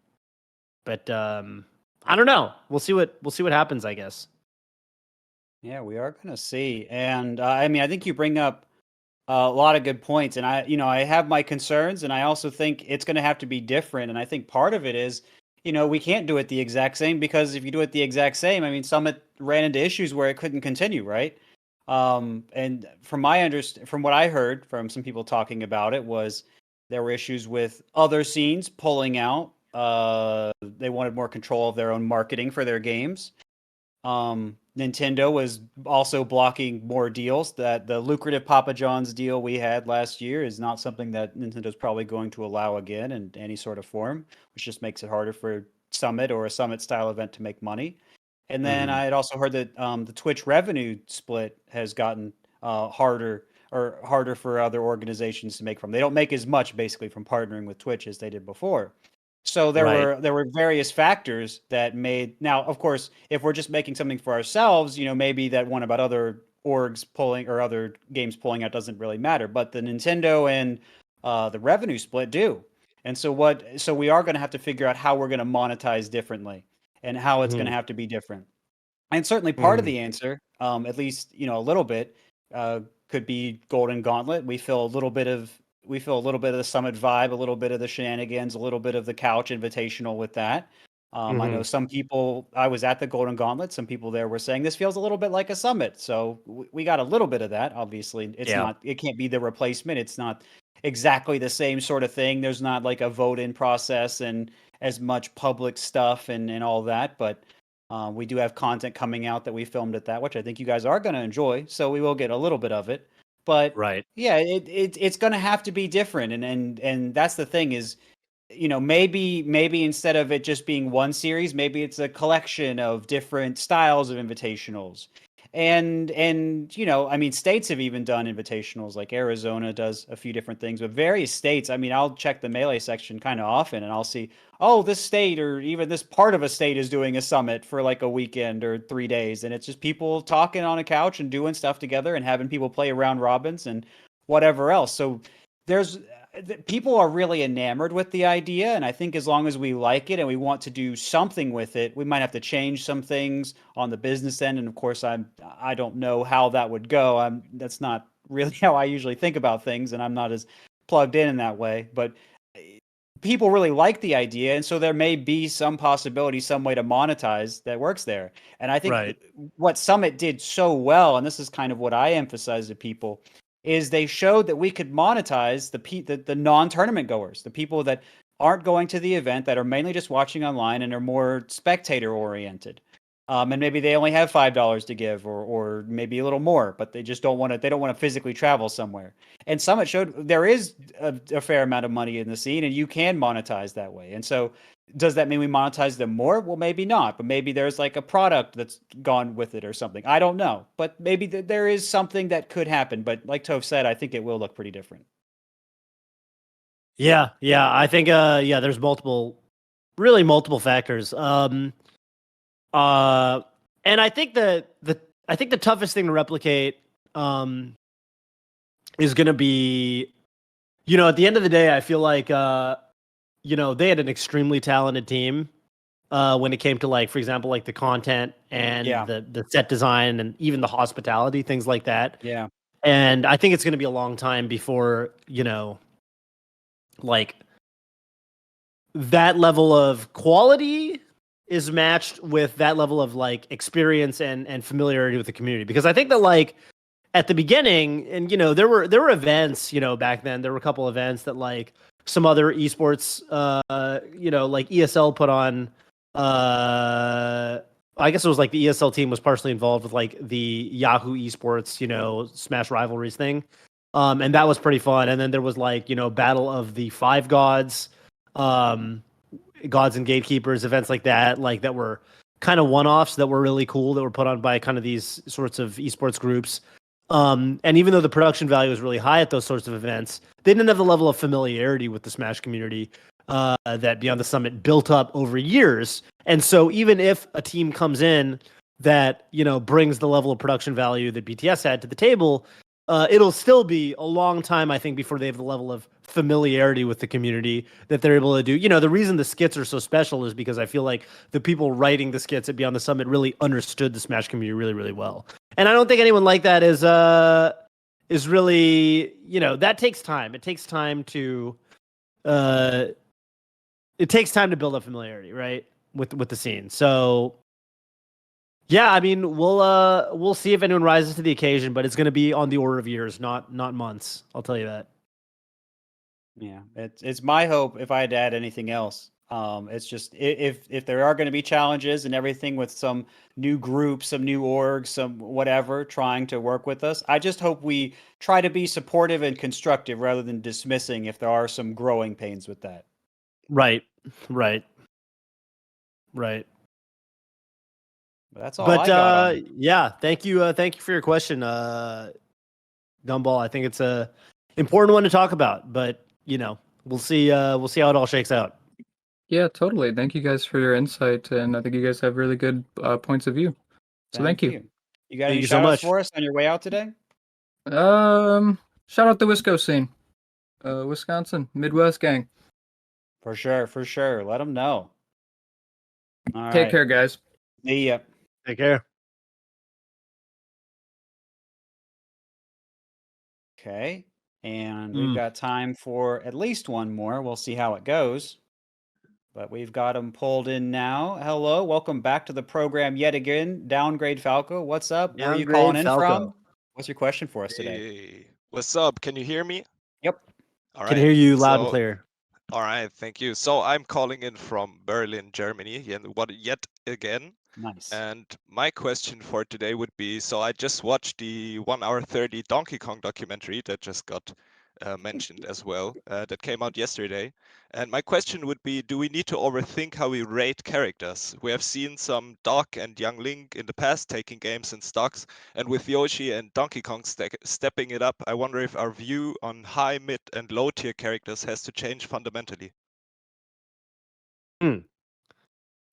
But I don't know. We'll see what happens, I guess. Yeah, we are going to see. And I mean, I think you bring up a lot of good points, and I have my concerns, and I also think it's going to have to be different. And I think part of it is, we can't do it the exact same, because if you do it the exact same, I mean, Summit ran into issues where it couldn't continue, right? And from what I heard from some people talking about it, was there were issues with other scenes pulling out. They wanted more control of their own marketing for their games. Nintendo was also blocking more deals. That the lucrative Papa John's deal we had last year is not something that Nintendo's probably going to allow again in any sort of form, which just makes it harder for Summit or a Summit style event to make money. And then I had also heard that the Twitch revenue split has gotten harder for other organizations to make from. They don't make as much basically from partnering with Twitch as they did before. So Right. there were various factors that made. Now, of course, if we're just making something for ourselves, maybe that one about other orgs pulling or other games pulling out doesn't really matter. But the Nintendo and the revenue split do. And so we are going to have to figure out how we're going to monetize differently and how it's going to Mhm. have to be different. And certainly part of Mhm. the answer, at least a little bit, could be Golden Gauntlet. We feel a little bit of the Summit vibe, a little bit of the shenanigans, a little bit of the couch invitational with that. I know Mhm. some people. I was at the Golden Gauntlet. Some people there were saying this feels a little bit like a Summit. So we got a little bit of that. Obviously, it's Yeah. not. It can't be the replacement. It's not exactly the same sort of thing. There's not like a vote-in process and as much public stuff and all that, but. We do have content coming out that we filmed at that, which I think you guys are going to enjoy. So we will get a little bit of it, but Right. yeah, it's going to have to be different, and that's the thing is, maybe instead of it just being one series, maybe it's a collection of different styles of invitationals. And I mean, states have even done invitationals, like Arizona does a few different things, but various states, I mean, I'll check the Melee section kind of often and I'll see, oh, this state or even this part of a state is doing a summit for like a weekend or 3 days. And it's just people talking on a couch and doing stuff together and having people play round robins and whatever else. So there's people are really enamored with the idea. And I think as long as we like it and we want to do something with it, we might have to change some things on the business end. And of course, I don't know how that would go. That's not really how I usually think about things. And I'm not as plugged in that way. But people really like the idea, and so there may be some possibility, some way to monetize that works there. And I think Right. what Summit did so well, and this is kind of what I emphasize to people, is they showed that we could monetize the non-tournament goers, the people that aren't going to the event, that are mainly just watching online and are more spectator oriented. And maybe they only have $5 to give, or maybe a little more, but they just don't want to. They don't want to physically travel somewhere. And Summit showed there is a fair amount of money in the scene, and you can monetize that way. And so, does that mean we monetize them more? Well, maybe not, but maybe there's like a product that's gone with it or something. I don't know, but maybe there is something that could happen. But like Toph said, I think it will look pretty different. Yeah. Yeah. I think. Yeah. There's really multiple factors. Uh, and I think I think the toughest thing to replicate, is going to be, at the end of the day, I feel like, they had an extremely talented team. When it came to, like, for example, like the content and Yeah, the set design and even the hospitality, things like that. yeah, And I think it's going to be a long time before, like, that level of quality is matched with that level of, like, experience and familiarity with the community. Because I think that, like, at the beginning, and there were events, back then there were a couple events that, like, some other esports, like ESL put on. uh I guess it was like the ESL team was partially involved with, like, the Yahoo esports, Smash Rivalries thing. And that was pretty fun. And then there was, like, Battle of the Five Gods, um gods and gatekeepers, events like that, like, that were kind of one-offs that were really cool, that were put on by kind of these sorts of esports groups. And even though the production value was really high at those sorts of events, they didn't have the level of familiarity with the Smash community that Beyond the Summit built up over years. And so even if a team comes in that, brings the level of production value that BTS had to the table, it'll still be a long time, I think, before they have the level of familiarity with the community that they're able to do. The reason the skits are so special is because I feel like the people writing the skits at Beyond the Summit really understood the Smash community really, really well. And I don't think anyone like that is really, that takes time. Uh it takes time to build up familiarity, right? With the scene. So yeah, I mean, we'll see if anyone rises to the occasion, but it's going to be on the order of years, not months. I'll tell you that. yeah. It's my hope, if I had to add anything else, It's just if there are going to be challenges and everything with some new groups, some new orgs, some whatever trying to work with us, I just hope we try to be supportive and constructive rather than dismissing if there are some growing pains with that. Right. Right. Right. But that's all But I got on it. yeah, thank you for your question, Gumball. I think it's a important one to talk about, but we'll see how it all shakes out. Yeah, totally. Thank you guys for your insight, and I think you guys have really good points of view. So thank you. You got Thank any you so shout outs much. for us on your way out today? Shout out the Wisco scene, Wisconsin Midwest gang. For sure. Let them know. All Take right. care, guys. See ya. Take care. Okay. And we've got time for at least one more. We'll see how it goes. But we've got them pulled in now. Hello. Welcome back to the program yet again. Downgrade Falco. What's up? Where are you calling in from? What's your question for us today? Hey, what's up? Can you hear me? Yep. All Can right. hear you loud and So, clear. all right, thank you. So I'm calling in from Berlin, Germany, and what yet again? Nice. And my question for today would be, so I just watched the 1 hour 30 Donkey Kong documentary that just got mentioned as well, that came out yesterday. And my question would be, do we need to overthink how we rate characters? We have seen some Doc and Young Link in the past taking games in stocks, and with Yoshi and Donkey Kong stepping it up, I wonder if our view on high, mid, and low tier characters has to change fundamentally. You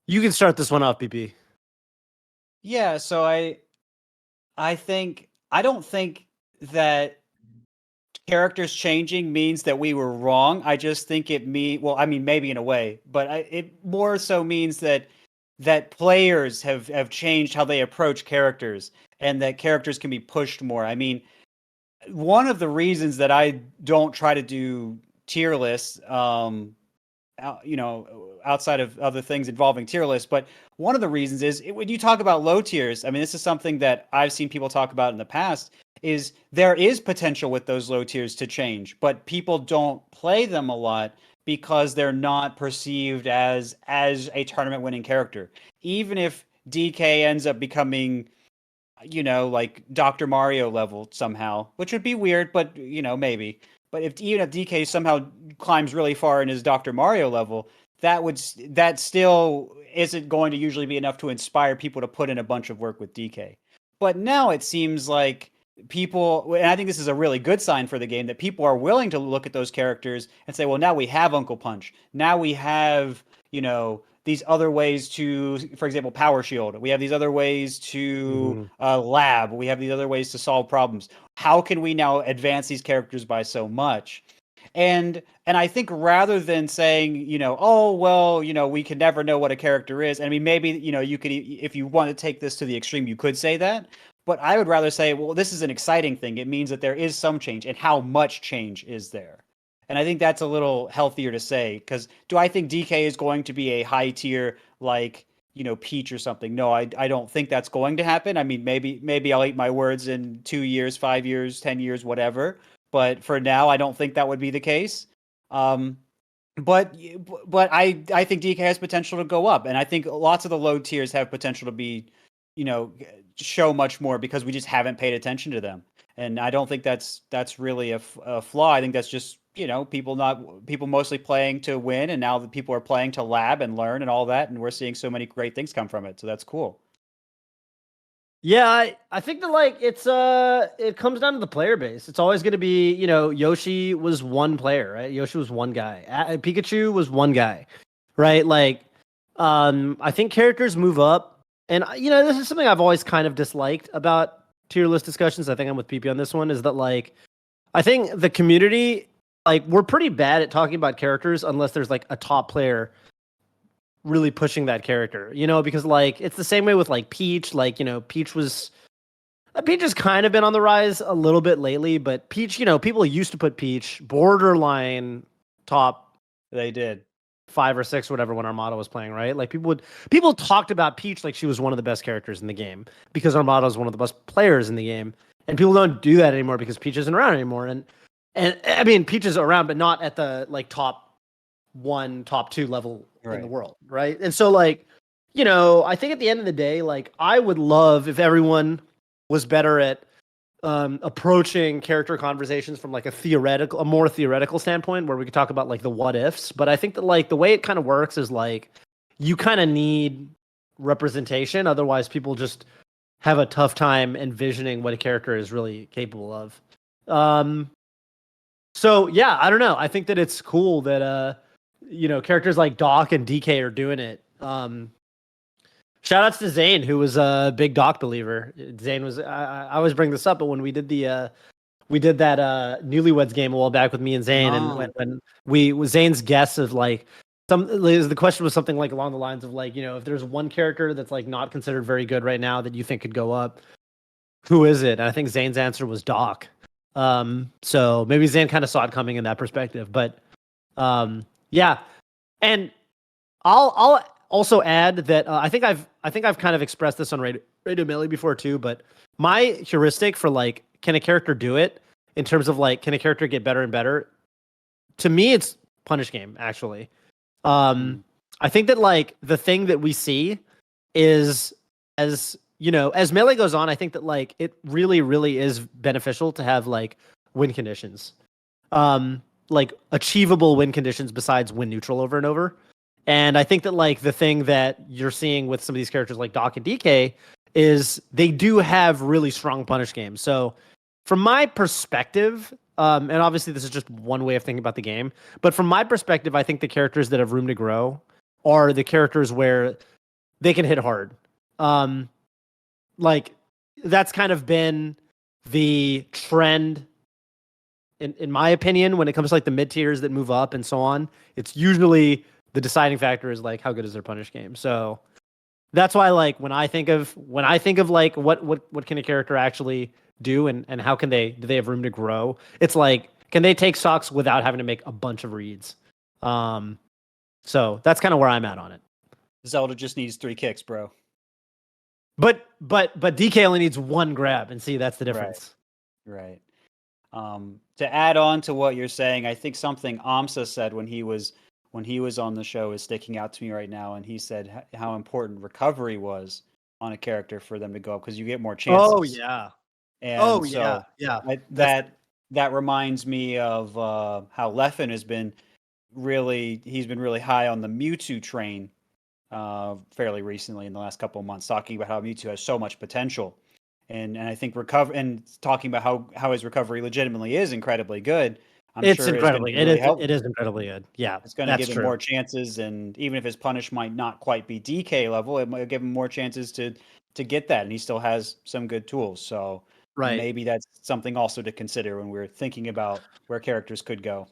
can start this one off, PP. Yeah, so I don't think that characters changing means that we were wrong. I just think well, I mean, maybe in a way, but it more so means that players have changed how they approach characters and that characters can be pushed more. I mean, one of the reasons that I don't try to do tier lists, outside of other things involving tier lists, but one of the reasons is when you talk about low tiers, I mean, this is something that I've seen people talk about in the past, is there is potential with those low tiers to change, but people don't play them a lot because they're not perceived as a tournament winning character. Even if DK ends up becoming, like Dr. Mario level somehow, which would be weird, but maybe. But even if DK somehow climbs really far in his Dr. Mario level, that still isn't going to usually be enough to inspire people to put in a bunch of work with DK. But now it seems like people, and I think this is a really good sign for the game, that people are willing to look at those characters and say, well, now we have Uncle Punch. Now we have, these other ways to, for example, Power Shield. We have these other ways to lab. We have these other ways to solve problems. How can we now advance these characters by so much? And I think rather than saying, oh, well, we can never know what a character is. And I mean, maybe, you could, if you want to take this to the extreme, you could say that. But I would rather say, well, this is an exciting thing. It means that there is some change, and how much change is there? And I think that's a little healthier to say, because do I think DK is going to be a high tier like, Peach or something? No, I don't think that's going to happen. I mean, maybe I'll eat my words in 2 years, 5 years, 10 years, whatever. But for now, I don't think that would be the case. But I think DK has potential to go up, and I think lots of the low tiers have potential to be, show much more because we just haven't paid attention to them. And I don't think that's really a flaw. I think that's just people mostly playing to win, and now the people are playing to lab and learn and all that, and we're seeing so many great things come from it. So that's cool. Yeah, I think that it comes down to the player base. It's always going to be, Yoshi was one player, right? Yoshi was one guy. Pikachu was one guy, right? I think characters move up, and this is something I've always kind of disliked about tier list discussions. I think I'm with PP on this one. Is that I think the community, we're pretty bad at talking about characters unless there's a top player really pushing that character, because it's the same way with Peach. Peach has kind of been on the rise a little bit lately, but Peach, people used to put Peach borderline top. They did 5 or 6, whatever, when Armada was playing, right? People talked about Peach like she was one of the best characters in the game because Armada is one of the best players in the game, and people don't do that anymore because Peach isn't around anymore. And I mean, Peach is around, but not at the top 1 top 2 level in the Right. world, right? And so like, you know, I think at the end of the day, like I would love if everyone was better at approaching character conversations from like a more theoretical standpoint where we could talk about like the what ifs. But I think that like the way it kind of works is like you kind of need representation. Otherwise, people just have a tough time envisioning what a character is really capable of. So yeah, I don't know. I think that it's cool that you know, characters like Doc and DK are doing it. Shout outs to Zane, who was a big Doc believer. Zane was I always bring this up, but when we did that Newlyweds game a while back with me and Zane, and when we was Zane's guess of like the question was something like along the lines of like, you know, if there's one character that's like not considered very good right now that you think could go up, who is it? And I think Zane's answer was Doc. So maybe Zane kind of saw it coming in that perspective, but yeah. And I'll also add that I think I've kind of expressed this on Radio Melee before too, but my heuristic for like, can a character do it in terms of like, can a character get better and better? To me, it's Punish Game actually. I think that like the thing that we see is, as you know, as Melee goes on, I think that like it really is beneficial to have like win conditions, like achievable win conditions besides win neutral over and over. And I think that like the thing that you're seeing with some of these characters like Doc and DK is they do have really strong punish games. So from my perspective, and obviously this is just one way of thinking about the game, but from my perspective, I think the characters that have room to grow are the characters where they can hit hard. Like that's kind of been the trend in my opinion when it comes to like the mid tiers that move up and so on. It's usually the deciding factor is like how good is their punish game. So that's why like when I think of like what can a character actually do and how can do they have room to grow? It's like, can they take stocks without having to make a bunch of reads? So that's kind of where I'm at on it. Zelda just needs 3 kicks, bro. But DK only needs 1 grab, and see that's the difference. Right. To add on to what you're saying, I think something Amsa said when he was on the show is sticking out to me right now, and he said how important recovery was on a character for them to go up because you get more chances. Oh yeah. And yeah. That reminds me of how Leffen has been really high on the Mewtwo train fairly recently in the last couple of months, talking about how Mewtwo has so much potential. And I think talking about how his recovery legitimately is incredibly good. It is incredibly good. Yeah. It's going to give him more chances, and even if his punish might not quite be DK level, it might give him more chances to get that, and he still has some good tools. So maybe that's something also to consider when we're thinking about where characters could go.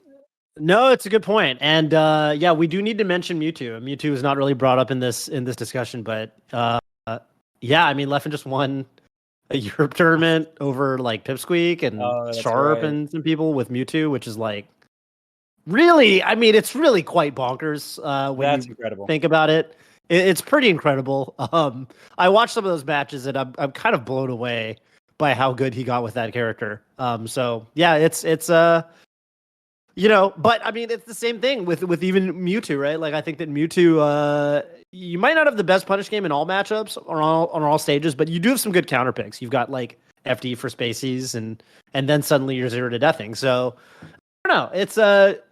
No, it's a good point. And yeah, we do need to mention Mewtwo. Mewtwo is not really brought up in this discussion, but yeah, I mean Leffen just won a Europe tournament over like Pipsqueak and Sharp and some people with Mewtwo, which is like really, I mean, it's really quite bonkers when that's you incredible. think about it. It's pretty incredible. I watched some of those matches and I'm kind of blown away by how good he got with that character. So yeah, it's you know, but I mean, it's the same thing with even Mewtwo, right? Like I think that Mewtwo, you might not have the best punish game in all matchups or on all stages, but you do have some good counter picks. You've got like FD for spacies, and then suddenly you're 0 to deathing. So I don't know.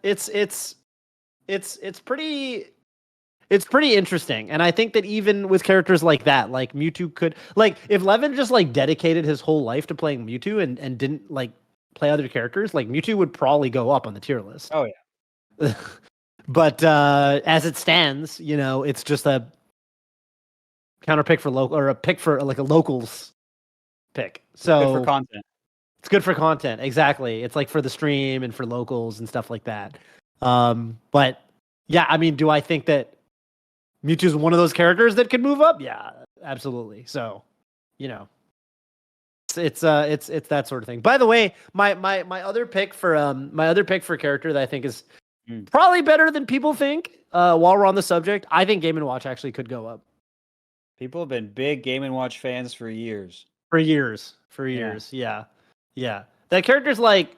It's pretty interesting, and I think that even with characters like that, like Mewtwo could like if Leffen just like dedicated his whole life to playing Mewtwo and didn't like play other characters, like Mewtwo would probably go up on the tier list. Oh yeah. But as it stands, you know, it's just a counter pick for local or a pick for like a locals pick. So good for content. It's good for content. Exactly. It's like for the stream and for locals and stuff like that. But yeah, I mean, do I think that Mewtwo is one of those characters that could move up? Yeah, absolutely. So, you know, it's that sort of thing. By the way, my other pick for a character that I think is probably better than people think. While we're on the subject, I think Game & Watch actually could go up. People have been big Game & Watch fans for years. Yeah. That character's like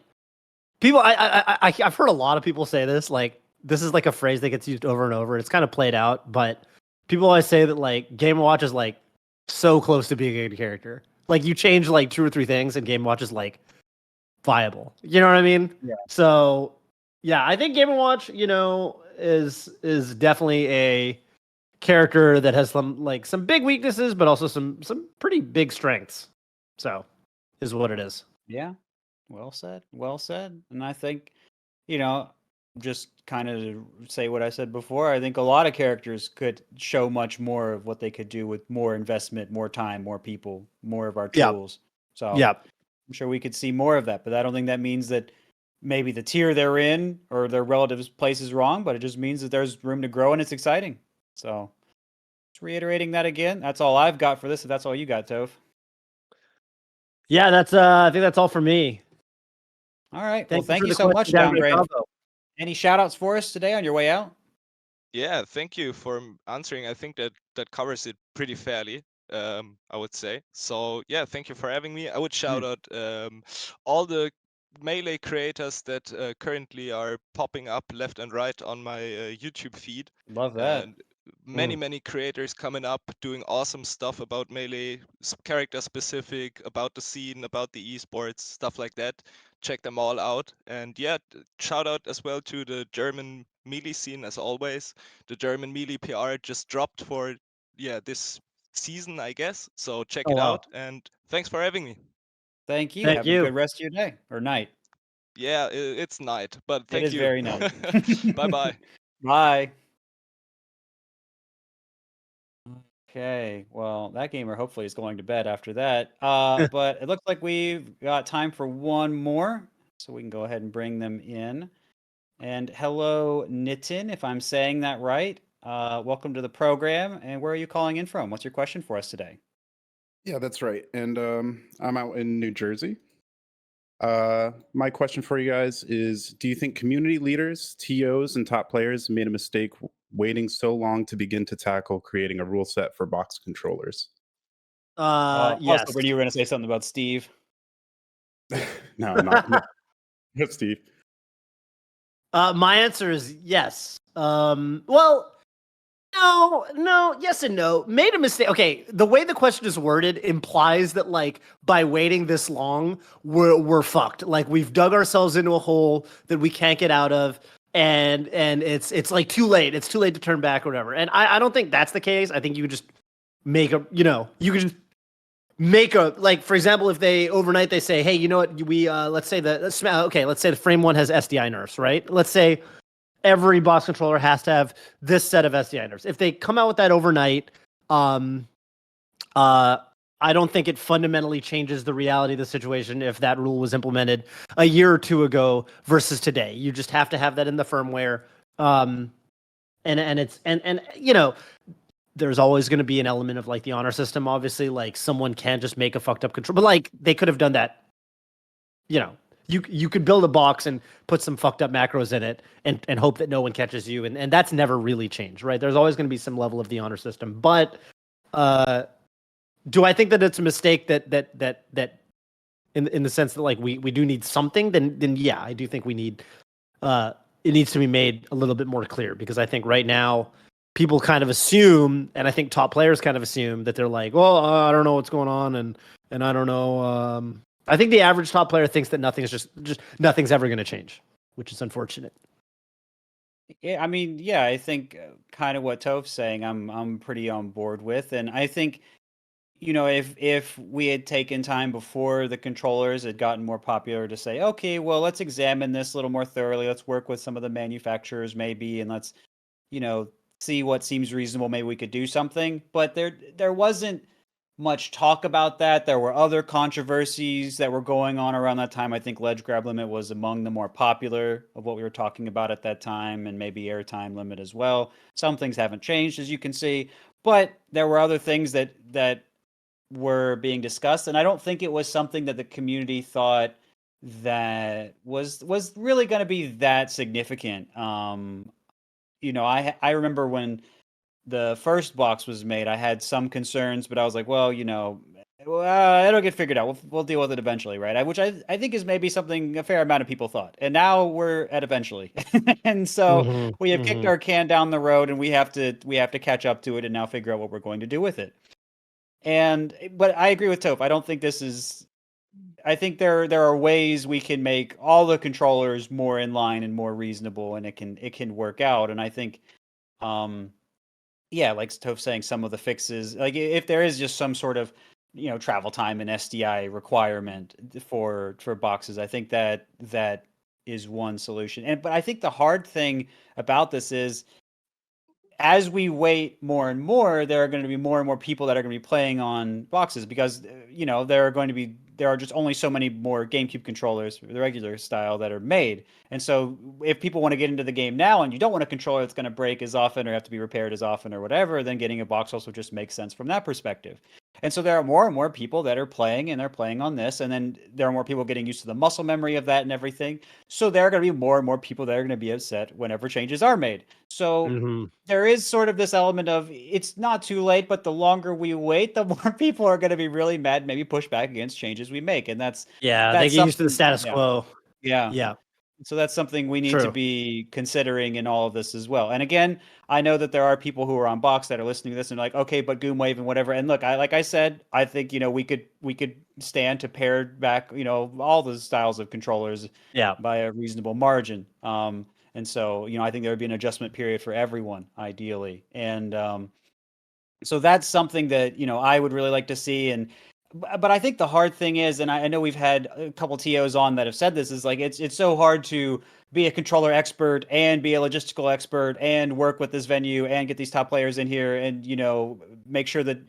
people. I've heard a lot of people say this. Like this is like a phrase that gets used over and over. It's kind of played out, but people always say that like Game & Watch is like so close to being a good character. Like you change like 2 or 3 things and Game & Watch is like viable. You know what I mean? Yeah. So yeah, I think Game & Watch, is definitely a character that has some big weaknesses, but also some pretty big strengths. So is what it is. Yeah. Well said. Well said. And I think, just kind of to say what I said before, I think a lot of characters could show much more of what they could do with more investment, more time, more people, more of our Yeah. tools. So Yeah. I'm sure we could see more of that, but I don't think that means that maybe the tier they're in or their relative's place is wrong, but it just means that there's room to grow and it's exciting. So just reiterating that again. That's all I've got for this. If that's all you got, Toph. Yeah, that's I think that's all for me. All right. Thank Thank for you the so much, question, Downgrade. Bravo. Any shout outs for us today on your way out? Yeah, thank you for answering. I think that covers it pretty fairly, I would say. So yeah, thank you for having me. I would shout out all the Melee creators that currently are popping up left and right on my YouTube feed. Love that. And many creators coming up doing awesome stuff about Melee, character specific, about the scene, about the esports, stuff like that. Check them all out. And yeah, shout out as well to the German Melee scene as always. The German Melee PR just dropped for this season, I guess. So check Oh, it wow. out. And thanks for having me. Thank you. Thank Have you. a good rest of your day or night. Yeah, it's night, but It thank is you. very nice. Bye-bye. Bye. Okay, well, that gamer hopefully is going to bed after that. But it looks like we've got time for one more, so we can go ahead and bring them in. And hello, Nitin, if I'm saying that right. Welcome to the program. And where are you calling in from? What's your question for us today? Yeah, that's right. And I'm out in New Jersey. My question for you guys is, do you think community leaders, TOs, and top players made a mistake waiting so long to begin to tackle creating a rule set for box controllers? I was Yes. hoping you were going to say something about Steve. No, not Steve. My answer is yes. Well, no, yes and no. Made a mistake. Okay, the way the question is worded implies that like by waiting this long, we're fucked. Like we've dug ourselves into a hole that we can't get out of, and it's like too late. It's too late to turn back or whatever. And I don't think that's the case. I think you could just make a you could just make a like for example if they overnight they say hey we let's say let's say the frame 1 has SDI nerfs, right? Let's say every boss controller has to have this set of SDI nerfs. If they come out with that overnight, I don't think it fundamentally changes the reality of the situation if that rule was implemented a year or two ago versus today. You just have to have that in the firmware. And there's always going to be an element of like the honor system. Obviously, like someone can't just make a fucked up control, but like they could have done that. You could build a box and put some fucked up macros in it and hope that no one catches you, and that's never really changed, right? There's always going to be some level of the honor system, but do I think that it's a mistake that in the sense that like we do need something? Then yeah, I do think we need it needs to be made a little bit more clear, because I think right now people kind of assume, and I think top players kind of assume that they're like, well, I don't know what's going on, and I don't know. I think the average top player thinks that nothing's just nothing's ever going to change, which is unfortunate. Yeah, I mean, yeah, I think kind of what Toph's saying, I'm pretty on board with, and I think if we had taken time before the controllers had gotten more popular to say, okay, well, let's examine this a little more thoroughly. Let's work with some of the manufacturers maybe, and let's see what seems reasonable. Maybe we could do something, but there wasn't much talk about that. There were other controversies that were going on around that time. I think ledge grab limit was among the more popular of what we were talking about at that time, and maybe airtime limit as well. Some things haven't changed, as you can see, but there were other things that were being discussed, and I don't think it was something that the community thought that was really going to be that significant. I remember when the first box was made, I had some concerns, but I was like, well, Well, it'll get figured out. We'll deal with it eventually, right? Which I think is maybe something a fair amount of people thought. And now we're at eventually, and so we have kicked our can down the road, and we have to catch up to it, and now figure out what we're going to do with it. But I agree with Toph. I don't think this is. I think there are ways we can make all the controllers more in line and more reasonable, and it can work out. And I think, yeah, like Toph saying, some of the fixes, like if there is just some sort of travel time and SDI requirement for boxes, I think that is one solution. But I think the hard thing about this is, as we wait more and more, there are going to be more and more people that are going to be playing on boxes, because there are just only so many more GameCube controllers, the regular style, that are made. And so if people want to get into the game now and you don't want a controller that's going to break as often or have to be repaired as often or whatever, then getting a box also just makes sense from that perspective. And so there are more and more people that are playing, and they're playing on this, and then there are more people getting used to the muscle memory of that and everything. So there are going to be more and more people that are going to be upset whenever changes are made. So there is sort of this element of, it's not too late, but the longer we wait, the more people are going to be really mad, maybe push back against changes we make. And that's they that's get used to the something. status quo. Yeah. So that's something we need to True. be considering in all of this as well. And again, I know that there are people who are on box that are listening to this and like, okay, but Goomwave and whatever. And look, like I said, I think we could stand to pare back all the styles of controllers by a reasonable margin. And so I think there would be an adjustment period for everyone, ideally. And so that's something that I would really like to see. But I think the hard thing is, and I know we've had a couple TOs on that have said this, is like it's so hard to be a controller expert and be a logistical expert and work with this venue and get these top players in here and make sure that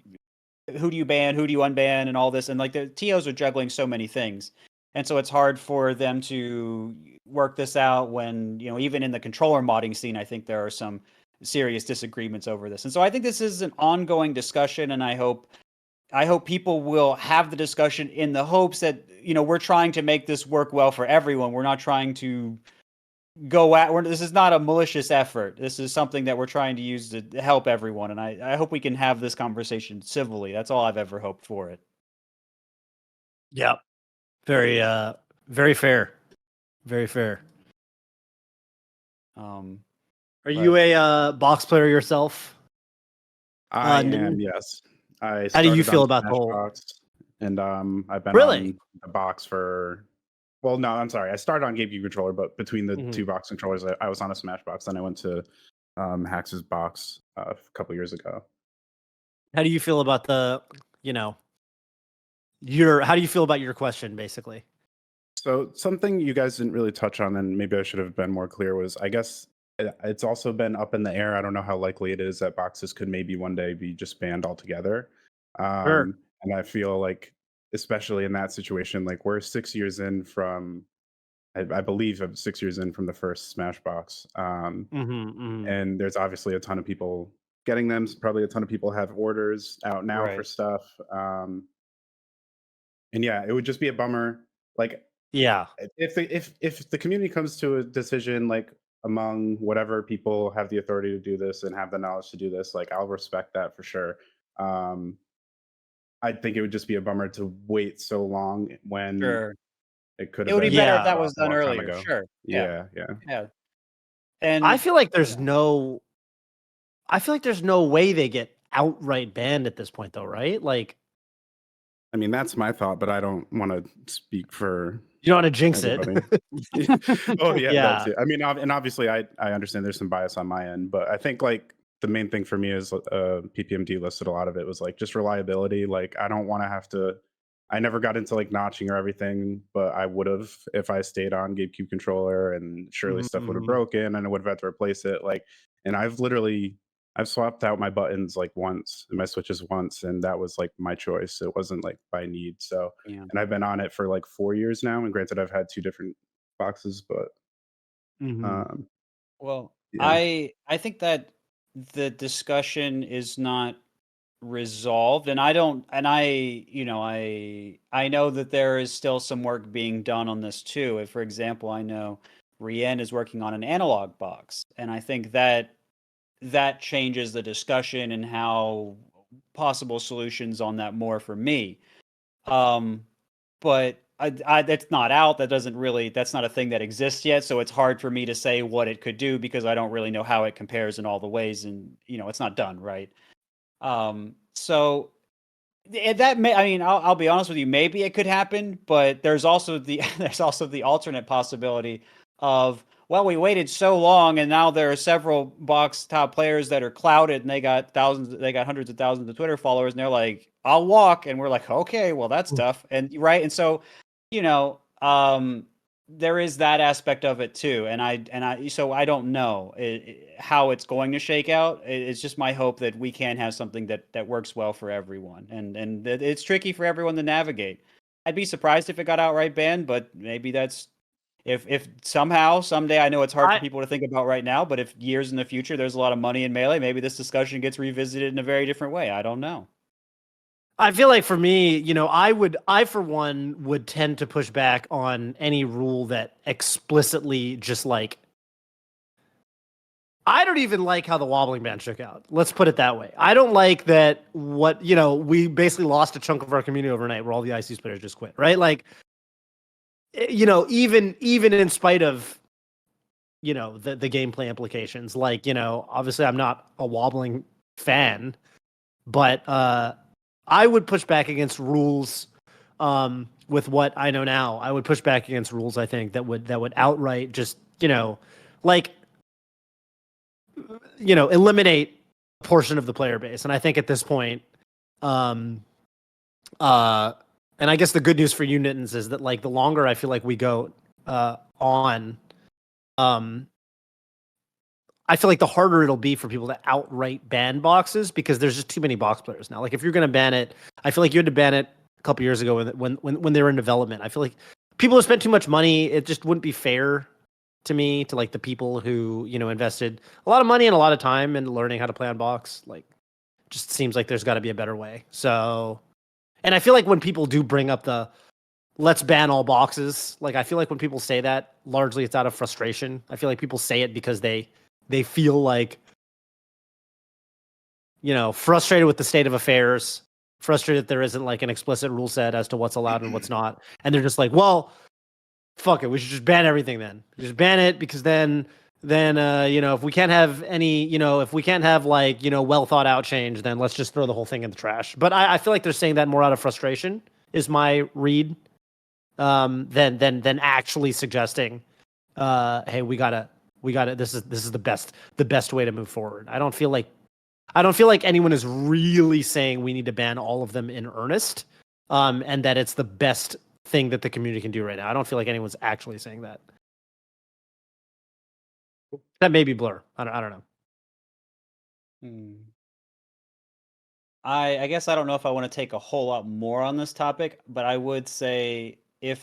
who do you ban, who do you unban, and all this. And like the TOs are juggling so many things, and so it's hard for them to work this out when even in the controller modding scene, I think there are some serious disagreements over this. And so I think this is an ongoing discussion, and I hope people will have the discussion in the hopes that we're trying to make this work well for everyone. We're not trying to this is not a malicious effort. This is something that we're trying to use to help everyone, and I hope we can have this conversation civilly. That's all I've ever hoped for it. Yeah, very very fair, very fair. Are you a box player yourself? I am, yes. How do you feel about the whole? Box, and I've been Really? on the box for. Well, no, I'm sorry. I started on GameCube controller, but between the two box controllers, I was on a Smash box. Then I went to Hax's box a couple years ago. How do you feel about the, how do you feel about your question, basically? So something you guys didn't really touch on, and maybe I should have been more clear, was I guess it's also been up in the air. I don't know how likely it is that boxes could maybe one day be just banned altogether. Sure. And I feel like, especially in that situation, like we're 6 years in from, I believe I'm 6 years in from the first Smash box. And there's obviously a ton of people getting them. Probably a ton of people have orders out now for stuff. And yeah, it would just be a bummer. Like, yeah, if the community comes to a decision, like among whatever people have the authority to do this and have the knowledge to do this, like I'll respect that for sure. I think it would just be a bummer to wait so long when it could have. It would been be better if that a was done long time earlier. ago. Sure. Yeah. And I feel like there's no way they get outright banned at this point, though, right? Like, I mean, that's my thought, but I don't want to speak for. You don't want to jinx everybody. it. Oh yeah, Yeah. that's it. I mean, and obviously, I understand there's some bias on my end, but I think like the main thing for me is PPMD listed a lot of it was like just reliability. Like I don't want to have to. I never got into like notching or everything, but I would have if I stayed on GameCube controller, and surely stuff would have broken, and I would have had to replace it. Like, and I've swapped out my buttons like once and my switches once, and that was like my choice. It wasn't like by need. So, and I've been on it for like 4 years now. And granted, I've had 2 different boxes, but well, yeah. I think that the discussion is not resolved, and I don't, and I know that there is still some work being done on this too. If, for example, I know Rien is working on an analog box, and I think that changes the discussion and how possible solutions on that more for me. But that's not out. That's not a thing that exists yet. So it's hard for me to say what it could do because I don't really know how it compares in all the ways, and it's not done right. So that may, I mean, I'll be honest with you, maybe it could happen, but there's also the alternate possibility of, well, we waited so long and now there are several box top players that are clouded and they got hundreds of thousands of Twitter followers and they're like, I'll walk, and we're like, okay, well, that's tough. And right, and so there is that aspect of it too, so I don't know how it's going to shake out. It's just my hope that we can have something that works well for everyone, and it's tricky for everyone to navigate. I'd be surprised if it got outright banned, but maybe that's if somehow someday, I know it's hard for people to think about right now, but if years in the future there's a lot of money in Melee, maybe this discussion gets revisited in a very different way. I don't know. I feel like for me, I for one would tend to push back on any rule that explicitly just like, I don't even like how the wobbling ban shook out. Let's put it that way. I don't like that we basically lost a chunk of our community overnight where all the ICs players just quit, right? Like, even in spite of, the gameplay implications, like, obviously I'm not a wobbling fan, but, I would push back against rules with what I know now. I would push back against rules, I think, that would outright just, eliminate a portion of the player base. And I think at this point, and I guess the good news for you, Nittens, is that like the longer I feel like we go on, I feel like the harder it'll be for people to outright ban boxes because there's just too many box players now. Like if you're going to ban it, I feel like you had to ban it a couple years ago when they were in development. I feel like people have spent too much money. It just wouldn't be fair to me, to like the people who, invested a lot of money and a lot of time in learning how to play on box. Like, just seems like there's got to be a better way. So, and I feel like when people do bring up the let's ban all boxes, like I feel like when people say that, largely it's out of frustration. I feel like people say it because they feel like, frustrated with the state of affairs, frustrated that there isn't like an explicit rule set as to what's allowed and what's not. And they're just like, well, fuck it, we should just ban everything then. Just ban it because then if we can't have any, if we can't have like, well thought out change, then let's just throw the whole thing in the trash. But I feel like they're saying that more out of frustration is my read, than actually suggesting, hey, we gotta, this is the best way to move forward. I don't feel like anyone is really saying we need to ban all of them in earnest, and that it's the best thing that the community can do right now. I don't feel like anyone's actually saying that. That may be Blur. I don't know. I guess I don't know if I want to take a whole lot more on this topic, but I would say I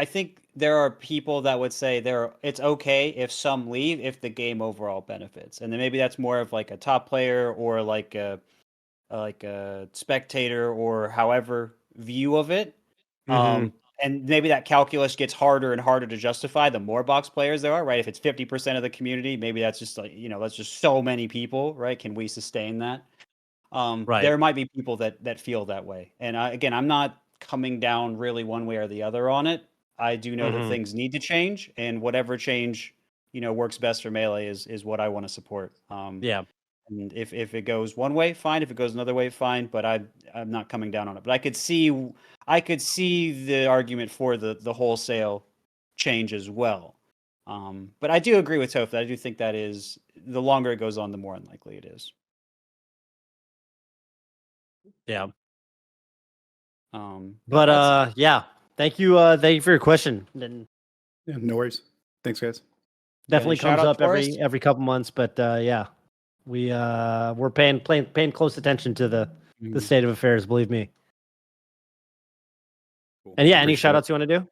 think there are people that would say it's okay if some leave if the game overall benefits, and then maybe that's more of like a top player or like a spectator or however view of it. And maybe that calculus gets harder and harder to justify the more box players there are, right? If it's 50% of the community, maybe that's just like, that's just so many people, right? Can we sustain that? Right. There might be people that feel that way. And again, I'm not coming down really one way or the other on it. I do know that things need to change, and whatever change, works best for Melee is what I want to support. Yeah. And if it goes one way, fine. If it goes another way, fine. But I'm not coming down on it. But I could see the argument for the wholesale change as well. But I do agree with Toph. I do think that is, the longer it goes on, the more unlikely it is. Yeah. But yeah. Thank you for your question. And Yeah, no worries. Thanks, guys. definitely shout comes outs up for us? every couple months, but yeah. We're paying close attention to the state of affairs, believe me. Cool. And yeah, any Appreciate shout it. outs you want to do?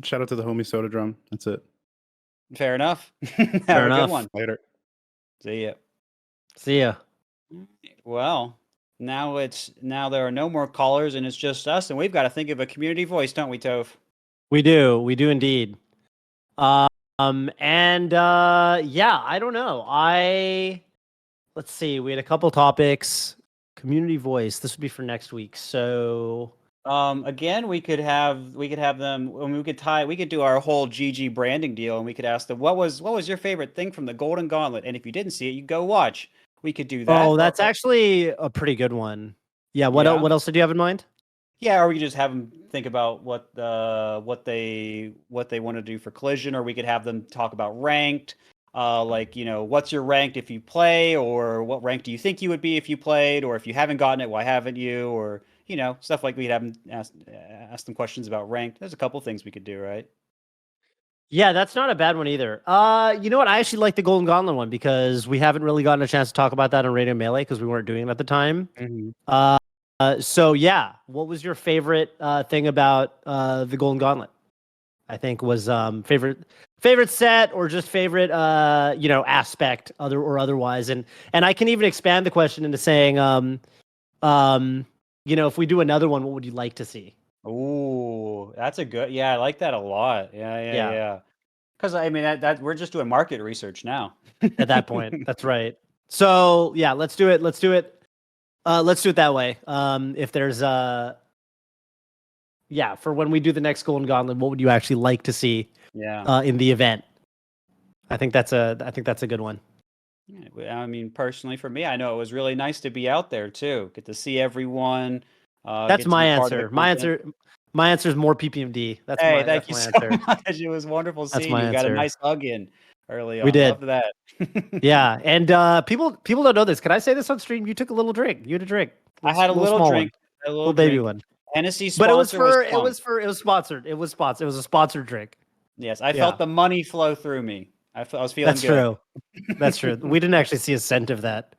Shout out to the homie Soda Drum. That's it. Fair enough. Have Fair a enough. good one. Later. See ya. See ya. Well, now there are no more callers and it's just us, and we've got to think of a community voice, don't we, Toph? We do indeed. And yeah, I don't know. Let's see. We had a couple topics, Community voice. This would be for next week. So Again, we could have them. I mean, we could do our whole GG branding deal, and we could ask them what was your favorite thing from the Golden Gauntlet, and if you didn't see it, you go watch. We could do that. oh, that's actually a pretty good one. Yeah. What Yeah. what else did you have in mind? Yeah, or we could just have them think about what they want to do for Collision, or we could have them talk about ranked. Like, what's your ranked if you play, or what rank do you think you would be if you played, or if you haven't gotten it, why haven't you, or stuff like we'd have them ask them questions about ranked. There's a couple things we could do, right? Yeah, that's not a bad one either. You know what? I actually like the Golden Gauntlet one because we haven't really gotten a chance to talk about that on Radio Melee because we weren't doing it at the time. So yeah, what was your favorite thing about the Golden Gauntlet? I think was favorite set or just favorite aspect otherwise, and I can even expand the question into saying if we do another one, what would you like to see? Ooh, that's a good. Yeah, I like that a lot. Yeah. Yeah. Because I mean that we're just doing market research now. At that point, that's right. So yeah, let's do it. Let's do it that way. If there's for when we do the next Golden Gauntlet, what would you actually like to see? Yeah. In the event. I think that's a good one. I mean, personally, for me, I know it was really nice to be out there too. Get to see everyone. That's my answer. My answer is more PPMD. Thank you my so answer. much. It was wonderful seeing you. Got a nice hug in early on. We did. Love that. Yeah, and people don't know this. Can I say this on stream? You took a little drink. You had a drink. I had a little drink. A little baby one. Hennessy But it was sponsored. It was a sponsored drink. Yes, I felt the money flow through me. I was feeling That's good. true. That's true. We didn't actually see a cent of that.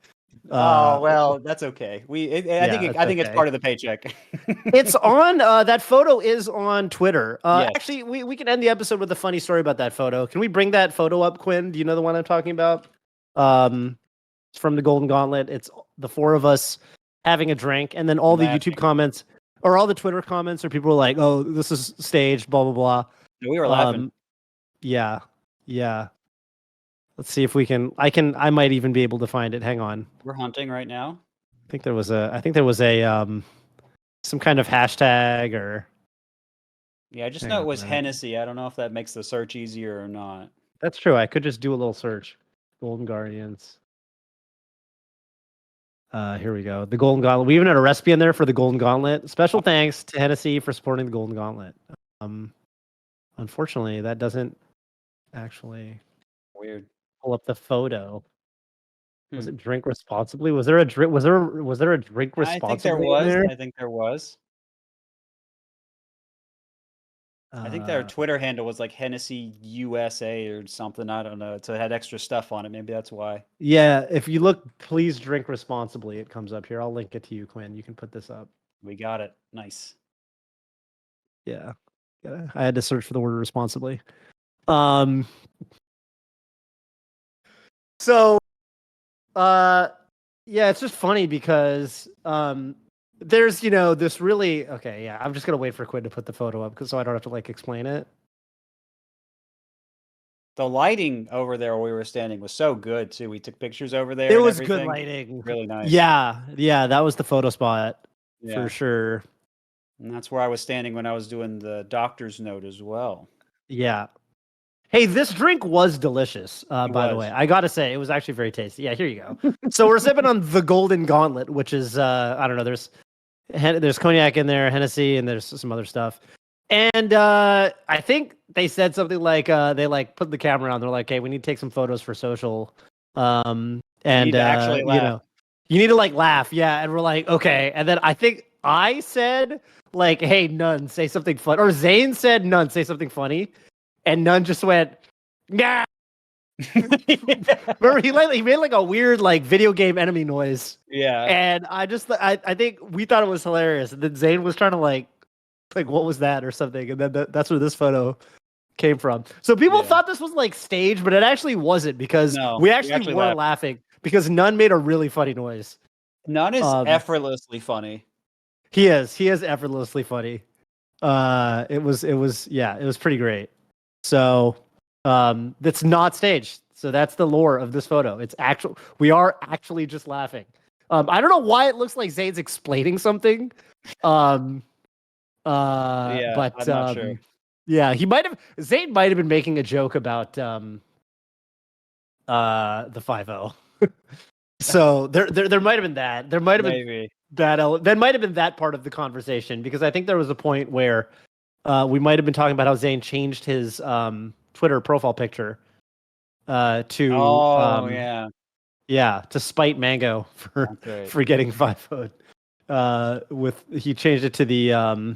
Oh well, that's okay. I think it's part of the paycheck. It's on. That photo is on Twitter. Yes. Actually, we can end the episode with a funny story about that photo. Can we bring that photo up, Quinn? Do you know the one I'm talking about? It's from the Golden Gauntlet. It's the four of us having a drink, and then all the YouTube comments or all the Twitter comments, or people were like, "Oh, this is staged." Blah blah blah. We were laughing. Yeah. Let's see if we can. I might even be able to find it. Hang on. We're hunting right now. I think there was a some kind of hashtag or. Yeah, I just know it was Hennessy. I don't know if that makes the search easier or not. That's true. I could just do a little search. Golden Guardians. Here we go. The Golden Gauntlet. We even had a recipe in there for the Golden Gauntlet. Special thanks to Hennessy for supporting the Golden Gauntlet. Unfortunately, that doesn't actually weird pull up the photo. Was it drink responsibly? Was there a drink? Was there a drink responsibly? I think there was. I think their Twitter handle was like Hennessy USA or something. I don't know. So it had extra stuff on it. Maybe that's why. Yeah, if you look, please drink responsibly. It comes up here. I'll link it to you, Quinn. You can put this up. We got it. Nice. Yeah. I had to search for the word responsibly. So, yeah, it's just funny because there's this really okay. Yeah, I'm just gonna wait for Quinn to put the photo up so I don't have to explain it. The lighting over there where we were standing was so good too. We took pictures over there. It was good lighting. Really nice. Yeah, that was the photo spot for sure. And that's where I was standing when I was doing the doctor's note as well. Yeah. Hey, this drink was delicious, by the way. I got to say, it was actually very tasty. Yeah, here you go. So we're sipping on the Golden Gauntlet, which is, I don't know, there's cognac in there, Hennessy, and there's some other stuff. And I think they said something like, they put the camera on. They're like, hey, we need to take some photos for social. And, you need to actually laugh. You need to laugh. Yeah. And we're like, okay. And then I think I said, hey, None, say something fun. Or Zane said, None, say something funny. And None just went, yeah. Remember, he made a weird video game enemy noise. Yeah. And I think we thought it was hilarious. And then Zane was trying to what was that or something. And then that's where this photo came from. So people thought this was staged, but it actually wasn't because we actually were laughing because None made a really funny noise. None is effortlessly funny. He is effortlessly funny. It was pretty great. So that's not staged. So that's the lore of this photo. It's actual. We are actually just laughing. I don't know why it looks like Zane's explaining something. Yeah, But I'm not sure. yeah, Zane might have been making a joke about the 5-0. So there might have been that. There might have been Maybe. that might have been that part of the conversation, because I think there was a point where we might have been talking about how Zane changed his Twitter profile picture to Oh, yeah. yeah, to spite Mango for That's right. for getting 5-0. He changed it to the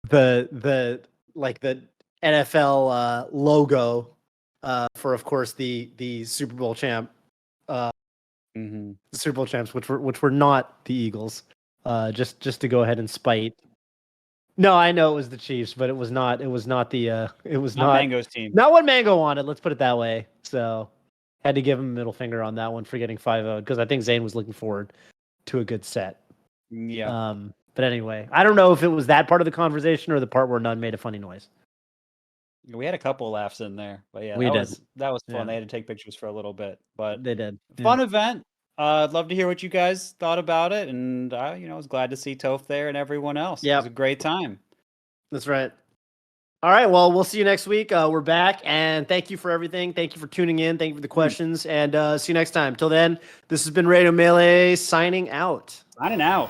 the like the NFL logo for, of course, the Super Bowl champ Mhm. the Super Bowl champs, which were not the Eagles. Just to go ahead and spite. No, I know it was the Chiefs, but it was not. It was not the. It was Not not Mango's team. not what Mango wanted. Let's put it that way. So had to give him a middle finger on that one for getting 5-0, because I think Zane was looking forward to a good set. Yeah. But anyway, I don't know if it was that part of the conversation or the part where none made a funny noise. We had a couple laughs in there, but yeah, We did. that was fun. Yeah. They had to take pictures for a little bit, but They did. fun event. I'd love to hear what you guys thought about it, and I was glad to see Toph there and everyone else. It was Yep. a great time. That's right. All right. Well, we'll see you next week. We're back, and thank you for everything. Thank you for tuning in. Thank you for the questions, and see you next time. Till then, this has been Radio Melee signing out. Signing out.